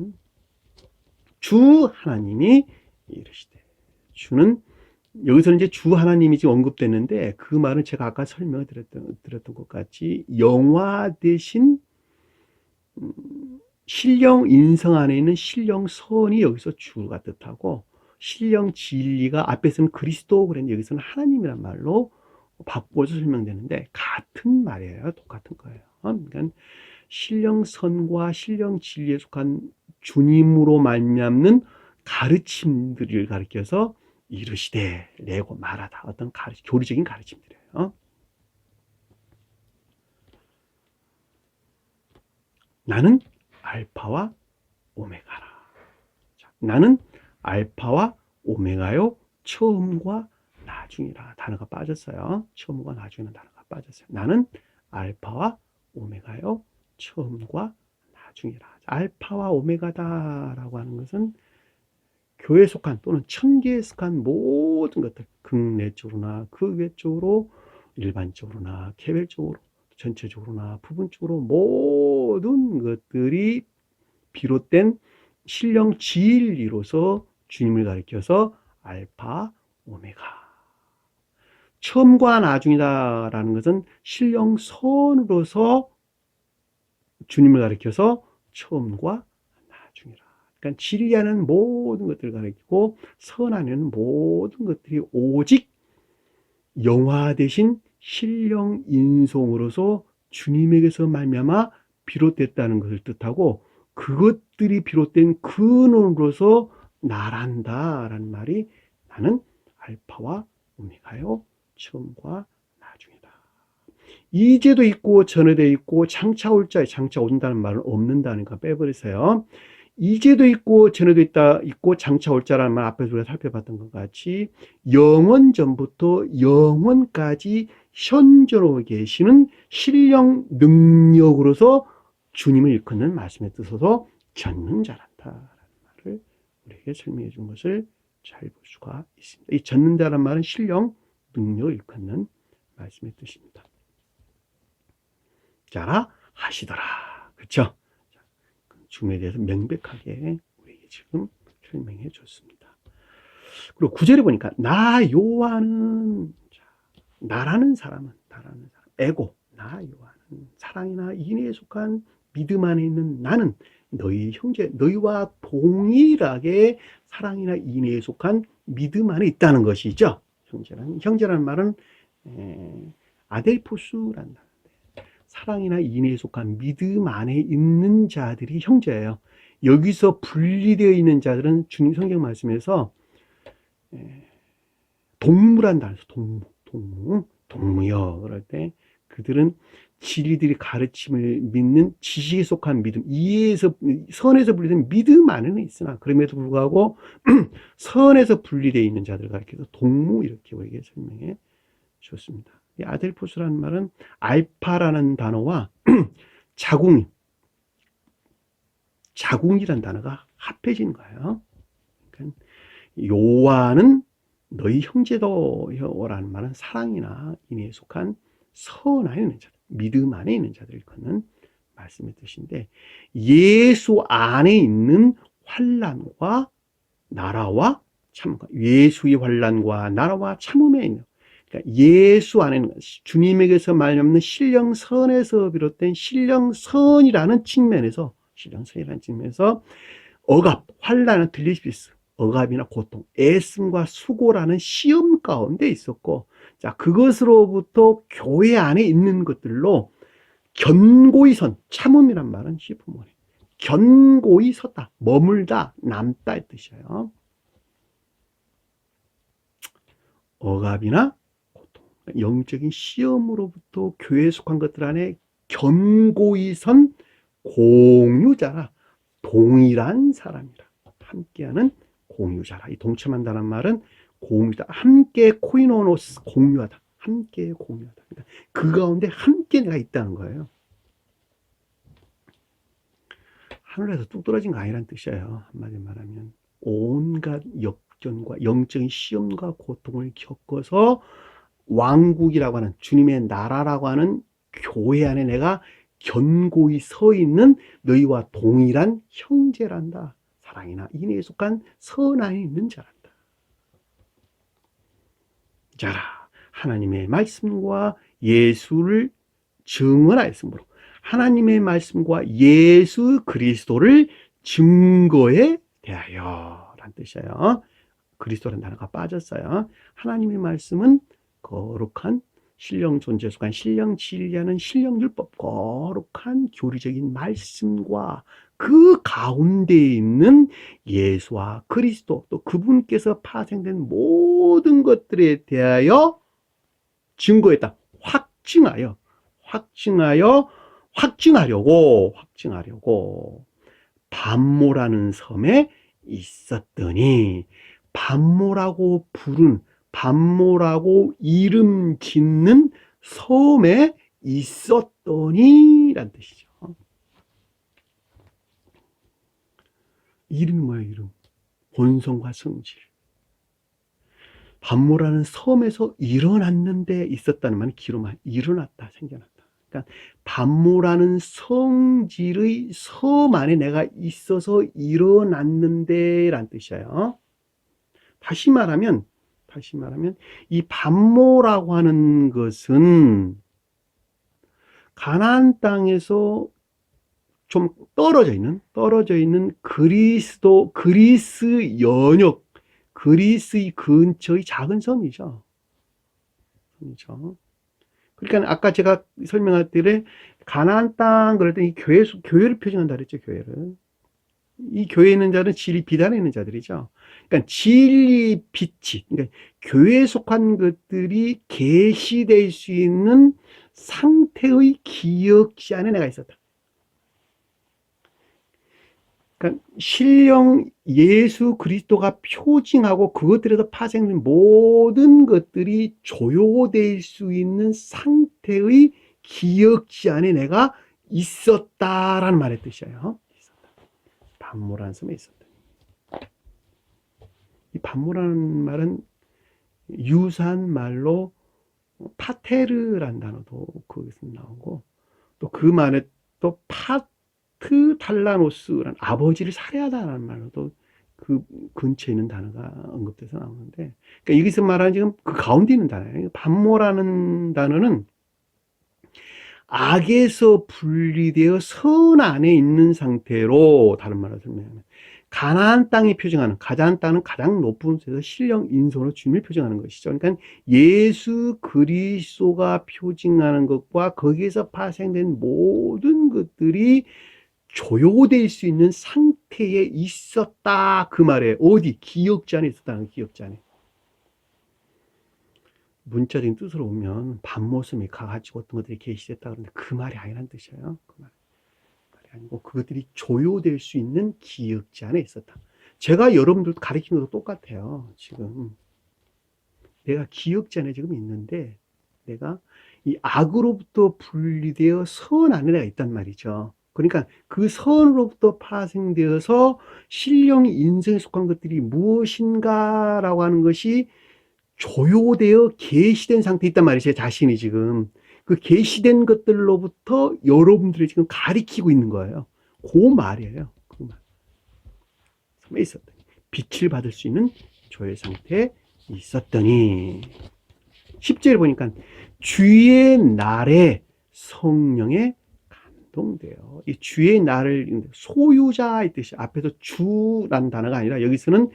주 하나님이 이르시되, 주는 여기서는 이제 주 하나님이 지금 언급됐는데, 그 말은 제가 아까 설명을 드렸던 것 같이 영화 대신 신령 인성 안에 있는 신령 선이 여기서 주가 뜻하고, 신령 진리가 앞에서는 그리스도 그랬는데 여기서는 하나님이란 말로 바꿔서 설명되는데 같은 말이에요. 똑같은 거예요. 그러니까 신령 선과 신령 진리에 속한 주님으로 말미암는 가르침들을 가리켜서 이르시되 라고 말하다. 어떤 교리적인 가르침들이에요. 나는 알파와 오메가라. 자, 나는 알파와 오메가요, 처음과 나중이라. 단어가 빠졌어요. 처음과 나중이라는 단어가 빠졌어요. 나는 알파와 오메가요, 처음과 나중이라. 알파와 오메가다라고 하는 것은 교회에 속한 또는 천계에 속한 모든 것들, 극내적으로나 그 외적으로, 일반적으로나 개별적으로, 전체적으로나 부분적으로 모든 것들이 비롯된 신령 진리로서 주님을 가리켜서 알파, 오메가. 처음과 나중이다라는 것은 신령 선으로서 주님을 가리켜서 처음과 나중이라. 그러니까 진리하는 모든 것들을 가리키고 선하는 모든 것들이 오직 영화 대신 신령 인성으로서 주님에게서 말미암아 비롯됐다는 것을 뜻하고, 그것들이 비롯된 근원으로서 나란다라는 말이 나는 알파와 오메가요, 처음과 나중이다. 이제도 있고 전에도 있고 장차 올 자에, 장차 온다는 말은 없는다니까 빼버리세요. 이제도 있고 전에도 있고 장차 올 자라는 말, 앞에서 우리가 살펴봤던 것 같이 영원 전부터 영원까지 현존하고 계시는 신령 능력으로서 주님을 일컫는 말씀에 뜻어서 전능자란다라는 말을 우리에게 설명해 준 것을 잘 볼 수가 있습니다. 이 전능자란 말은 신령 능력을 일컫는 말씀의 뜻입니다. 자라 하시더라. 그렇죠? 주님에 대해서 명백하게 우리에게 지금 설명해 줬습니다. 그리고 9절에 보니까 나 요한은, 나라는 사람, 에고, 나 요한은 사랑이나 인애에 속한 믿음 안에 있는 나는 너희 형제, 너희와 동일하게 사랑이나 인애에 속한 믿음 안에 있다는 것이죠. 형제라는 말은 아델포스라는 말. 사랑이나 인애에 속한 믿음 안에 있는 자들이 형제예요. 여기서 분리되어 있는 자들은 주님 성경 말씀에서 동무란 단어에서 동무요. 그럴 때 그들은 진리들이 가르침을 믿는 지식에 속한 믿음, 이해에서, 선에서 분리된 믿음 안에는 있으나, 그럼에도 불구하고, 선에서 분리되어 있는 자들 가르쳐서 동무, 이렇게 우리에게 설명해 주었습니다. 이 아델포스라는 말은 알파라는 단어와 자궁이라는 단어가 합해진 거예요. 그러니까 요한은 너희 형제도라는 말은 사랑이나 인애에 속한 선 안에 있는 자들, 믿음 안에 있는 자들을 걷는 말씀의 뜻인데, 예수 안에 있는 환난과 나라와 참음과, 예수의 환난과 나라와 참음에 있는, 그러니까 예수 안에 있는, 주님에게서 말하는 신령선에서 비롯된 신령선이라는 측면에서, 억압, 환난은 들리시비스, 억압이나 고통, 애씀과 수고라는 시험 가운데 있었고, 자, 그것으로부터 교회 안에 있는 것들로 견고히 선, 참음이란 말은 시프모네, 견고히 섰다, 머물다, 남다 이 뜻이에요. 억압이나 고통, 영적인 시험으로부터 교회에 속한 것들 안에 견고히 선 공유자라, 동일한 사람이라, 함께하는 공유자라. 이 동참한다는 말은 공유다, 함께 코이노노스, 공유하다, 함께 공유하다. 그러니까 그 가운데 함께 내가 있다는 거예요. 하늘에서 뚝 떨어진 거 아니란 뜻이에요. 한마디로 말하면 온갖 역전과 영적인 시험과 고통을 겪어서 왕국이라고 하는, 주님의 나라라고 하는 교회 안에 내가 견고히 서 있는 너희와 동일한 형제란다. 사랑이나 인애에 속한 선 안에 있는 자란다. 자라, 하나님의 말씀과 예수를 증언하였으므로, 하나님의 말씀과 예수 그리스도를 증거에 대하여 라는 뜻이에요. 그리스도라는 단어가 빠졌어요. 하나님의 말씀은 거룩한 신령 존재에 속한 신령 진리하는 신령 율법, 거룩한 교리적인 말씀과 그 가운데 있는 예수와 그리스도, 또 그분께서 파생된 모든 것들에 대하여 증거했다. 확증하려고 반모라는 섬에 있었더니, 반모라고 부른, 반모라고 이름 짓는 섬에 있었더니 라는 뜻이죠. 이름이 뭐예요? 이름. 본성과 성질. 반모라는 섬에서 일어났는데, 있었다는 말은 기로만 일어났다, 생겨났다. 그러니까 반모라는 성질의 섬 안에 내가 있어서 일어났는데 라는 뜻이에요. 다시 말하면 이 반모라고 하는 것은 가나안 땅에서 좀 떨어져 있는 그리스 연역, 그리스의 근처의 작은 섬이죠. 그러니까 아까 제가 설명할 때 가나안 땅 그럴 때 이 교회를 표징한다 그랬죠. 교회를. 이 교회에 있는 자는 진리 빛 안에 있는 자들이죠. 그러니까 진리 빛이, 그러니까 교회에 속한 것들이 계시될 수 있는 상태의 기억지 안에 내가 있었다. 그러니까 신령 예수 그리스도가 표징하고 그것들에서 파생된 모든 것들이 조효될 수 있는 상태의 기억지 안에 내가 있었다라는 말의 뜻이에요. 반모라는 섬에 있었다. 이 반모라는 말은 유사한 말로 파테르라는 단어도 거기서 나오고, 또 그 말에 또 파트 탈라노스라는 아버지를 살해하다라는 말로도 그 근처에 있는 단어가 언급돼서 나오는데, 그러니까 여기서 말하는 지금 그 가운데 있는 단어예요. 반모라는 단어는 악에서 분리되어 선 안에 있는 상태로, 다른 말로 설명하면 가나안 땅이 표정하는, 가나안 땅은 가장 높은 곳에서 신령 인성으로 주님을 표정하는 것이죠. 그러니까 예수 그리스도가 표징하는 것과 거기에서 파생된 모든 것들이 조요될 수 있는 상태에 있었다, 그 말에. 어디? 기억자 안에 있었다는, 기억자 안에. 문자적인 뜻으로 보면 밤모섬이 가가지고 어떤 것들이 계시됐다 그러는데 그 말이 아니란 뜻이에요. 그 말이 아니고 그것들이 조요될 수 있는 기억자 안에 있었다. 제가 여러분들 가르치는 것도 똑같아요. 지금 내가 기억자 안에 지금 있는데 내가 이 악으로부터 분리되어 선 안에 내가 있단 말이죠. 그러니까 그 선으로부터 파생되어서 신령 인성에 속한 것들이 무엇인가라고 하는 것이 조요되어 계시된 상태에 있단 말이에요. 제 자신이 지금 그 계시된 것들로부터 여러분들이 지금 가리키고 있는 거예요. 그 말이에요. 그 말. 섬에 있었더니 빛을 받을 수 있는 조의 상태에 있었더니 10절에 보니까 주의 날에 성령에 감동돼요. 이 주의 날을 소유자의 뜻이 앞에서 주라는 단어가 아니라 여기서는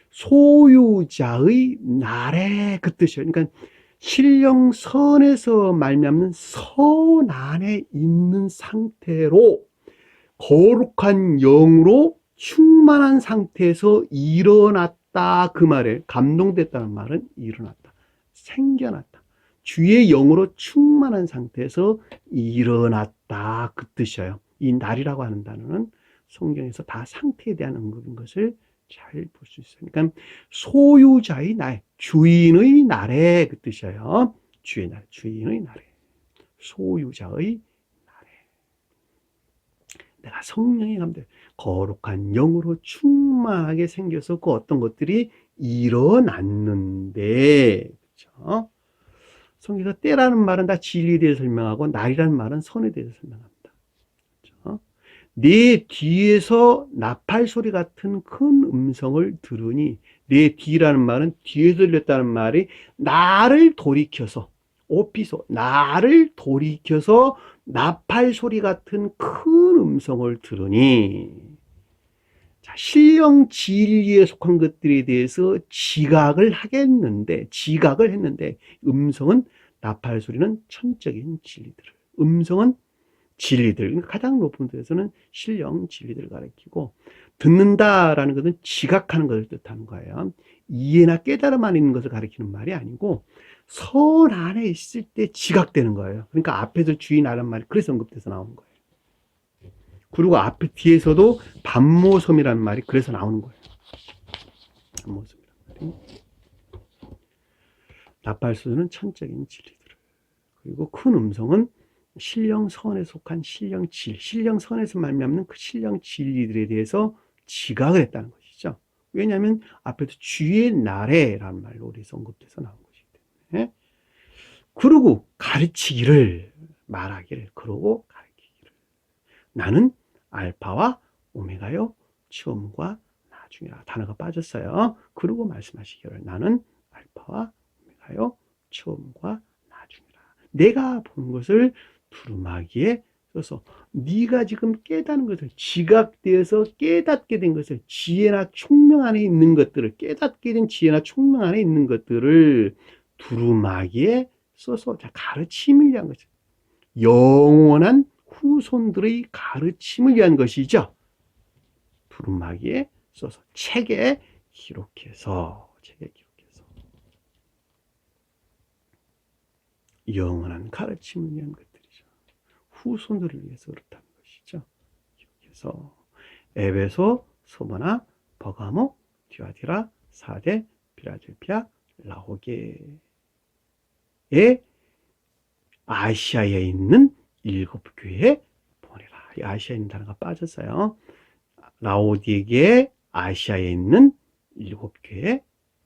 소유자의 날에 그 뜻이에요. 그러니까 신령선에서 말미암는 선 안에 있는 상태로 거룩한 영으로 충만한 상태에서 일어났다, 그 말에. 감동됐다는 말은 일어났다, 생겨났다, 주의 영으로 충만한 상태에서 일어났다, 그 뜻이에요. 이 날이라고 하는 단어는 성경에서 다 상태에 대한 언급인 것을 잘 볼 수 있어요. 그러니까 소유자의 날, 주인의 날에, 그 뜻이에요. 주의 날, 주인의 날에, 소유자의 날에 내가 성령의 감동, 거룩한 영으로 충만하게 생겨서 그 어떤 것들이 일어났는데, 그렇죠? 성경에서 때라는 말은 다 진리에 대해서 설명하고 날이라는 말은 선에 대해서 설명합니다. 그렇죠? 내 뒤에서 나팔 소리 같은 큰 음성을 들으니, 내 뒤라는 말은 뒤에서 들렸다는 말이 나를 돌이켜서, 오피소, 나를 돌이켜서 나팔 소리 같은 큰 음성을 들으니, 자, 신령 진리에 속한 것들에 대해서 지각을 했는데, 음성은, 나팔 소리는 천적인 진리들을, 음성은 진리들, 그러니까 가장 높은 데서는 신령 진리들을 가리키고, 듣는다라는 것은 지각하는 것을 뜻하는 거예요. 이해나 깨달음 안에 있는 것을 가리키는 말이 아니고 선 안에 있을 때 지각되는 거예요. 그러니까 앞에서 주인이라는 말이 그래서 언급돼서 나오는 거예요. 그리고 앞에 뒤에서도 밤모섬이라는 말이 그래서 나오는 거예요. 밤모섬이라는 말이. 나팔소리는 천적인 진리들을, 그리고 큰 음성은 신령선에 속한 신령선에서 말미암는 그 신령 진리들에 대해서 지각을 했다는 것이죠. 왜냐하면 앞에도 주의 날에라는 말로 우리 언급돼서 나온 것이기 때문에. 그러고 가르치기를, 말하기를, 그러고 가르치기를, 나는 알파와 오메가요, 처음과 나중이라. 단어가 빠졌어요. 그러고 말씀하시기를, 나는 알파와 오메가요, 처음과 나중이라. 내가 본 것을 두루마기에 써서 네가 지금 깨닫는 것을, 지각되어서 깨닫게 된 것을, 지혜나 총명 안에 있는 것들을, 깨닫게 된 지혜나 총명 안에 있는 것들을 두루마기에 써서 가르침을 위한 것이죠. 영원한 후손들의 가르침을 위한 것이죠. 두루마기에 써서 책에 기록해서 영원한 가르침을 위한 것들이죠. 후손들을 위해서 그렇다는 것이죠. 기록해서 에베소, 소모나, 버가모, 디아디라, 사데, 필라델피아, 라오게에, 아시아에 있는 7교회에 보내라. 이 아시아에 있는 단어가 빠졌어요. 라오디게에, 아시아에 있는 7교회에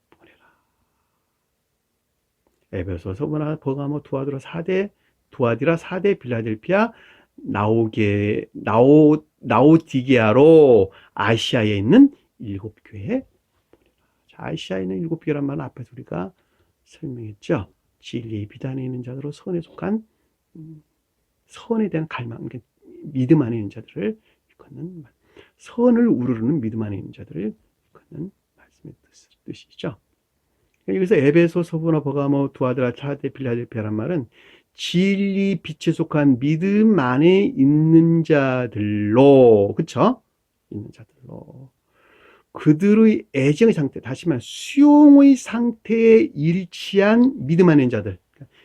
보내라. 에베소, 소모나, 버가모, 두아디라, 사데, 필라델피아, 나오디게아로 아시아에 있는 7교회에 보내라. 자, 아시아에 있는 7교회란 말은 앞에서 우리가 설명했죠. 진리의 비단에 있는 자들로 선에 속한 선에 대한 갈망, 믿음 안에 있는 자들을 일컫는 선을 우러르는 믿음 안에 있는 자들을 일컫는 말씀의 뜻이죠. 여기서 에베소, 서부나 버가모, 두아드라, 차데, 빌라델피아란 말은 진리 빛에 속한 믿음 안에 있는 자들로, 그쵸? 있는 자들로. 그들의 애정의 상태, 다시 말해 수용의 상태에 일치한 믿음 안에 있는 자들,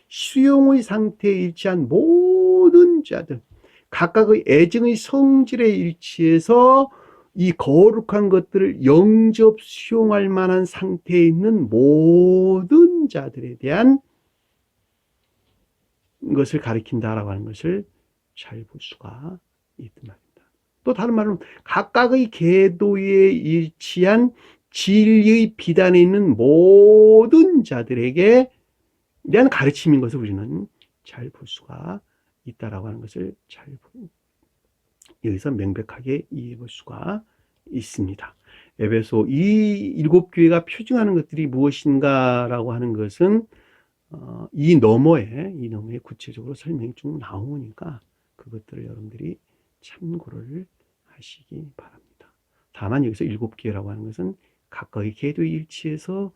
수용의 상태에 일치한 모든 자들, 각각의 애정의 성질에 일치해서 이 거룩한 것들을 영접 수용할 만한 상태에 있는 모든 자들에 대한 것을 가리킨다라고 하는 것을 잘 볼 수가 있단 말입니다. 또 다른 말로는 각각의 궤도에 일치한 진리의 비단에 있는 모든 자들에게 대한 가르침인 것을 우리는 잘 볼 수가 있다라고 하는 것을 여기서 명백하게 이해해 볼 수가 있습니다. 에베소 이 7교회가 표징하는 것들이 무엇인가라고 하는 것은 이 너머에 구체적으로 설명이 쭉 나오니까 그것들을 여러분들이 참고를 하시기 바랍니다. 다만 여기서 7교회라고 하는 것은 각각의 궤도에 일치해서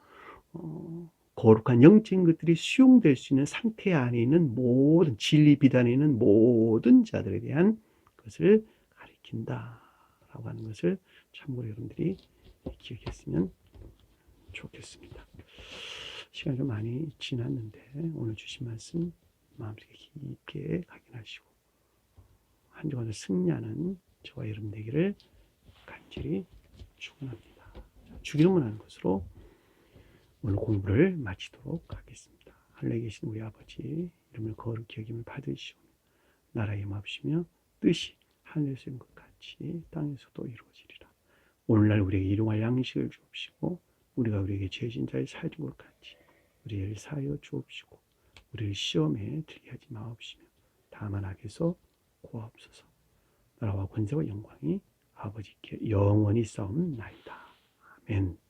거룩한 영적인 것들이 수용될 수 있는 상태 안에 있는 모든 진리 비단에 있는 모든 자들에 대한 것을 가리킨다라고 하는 것을 참고로 여러분들이 기억했으면 좋겠습니다. 시간이 좀 많이 지났는데 오늘 주신 말씀 마음속에 깊게 각인하시고 한 주간을 승리하는 저와 여러분 되기를 간절히 축원합니다. 주기도문 하는 것으로 오늘 공부를 마치도록 하겠습니다. 하늘에 계신 우리 아버지 이름을 거룩히 여김을 받으시오며 나라에 임하시며 뜻이 하늘에서 이룬 것 같이 땅에서도 이루어지리라. 오늘날 우리에게 일용할 양식을 주옵시고 우리가 우리에게 죄진 자를 사해 준 것 같이 우리를 사하여 주옵시고 우리를 시험에 들게 하지 마옵시며 다만 악에서 구하옵소서. 나라와 권세와 영광이 아버지께 영원히 싸움나이다. 아멘.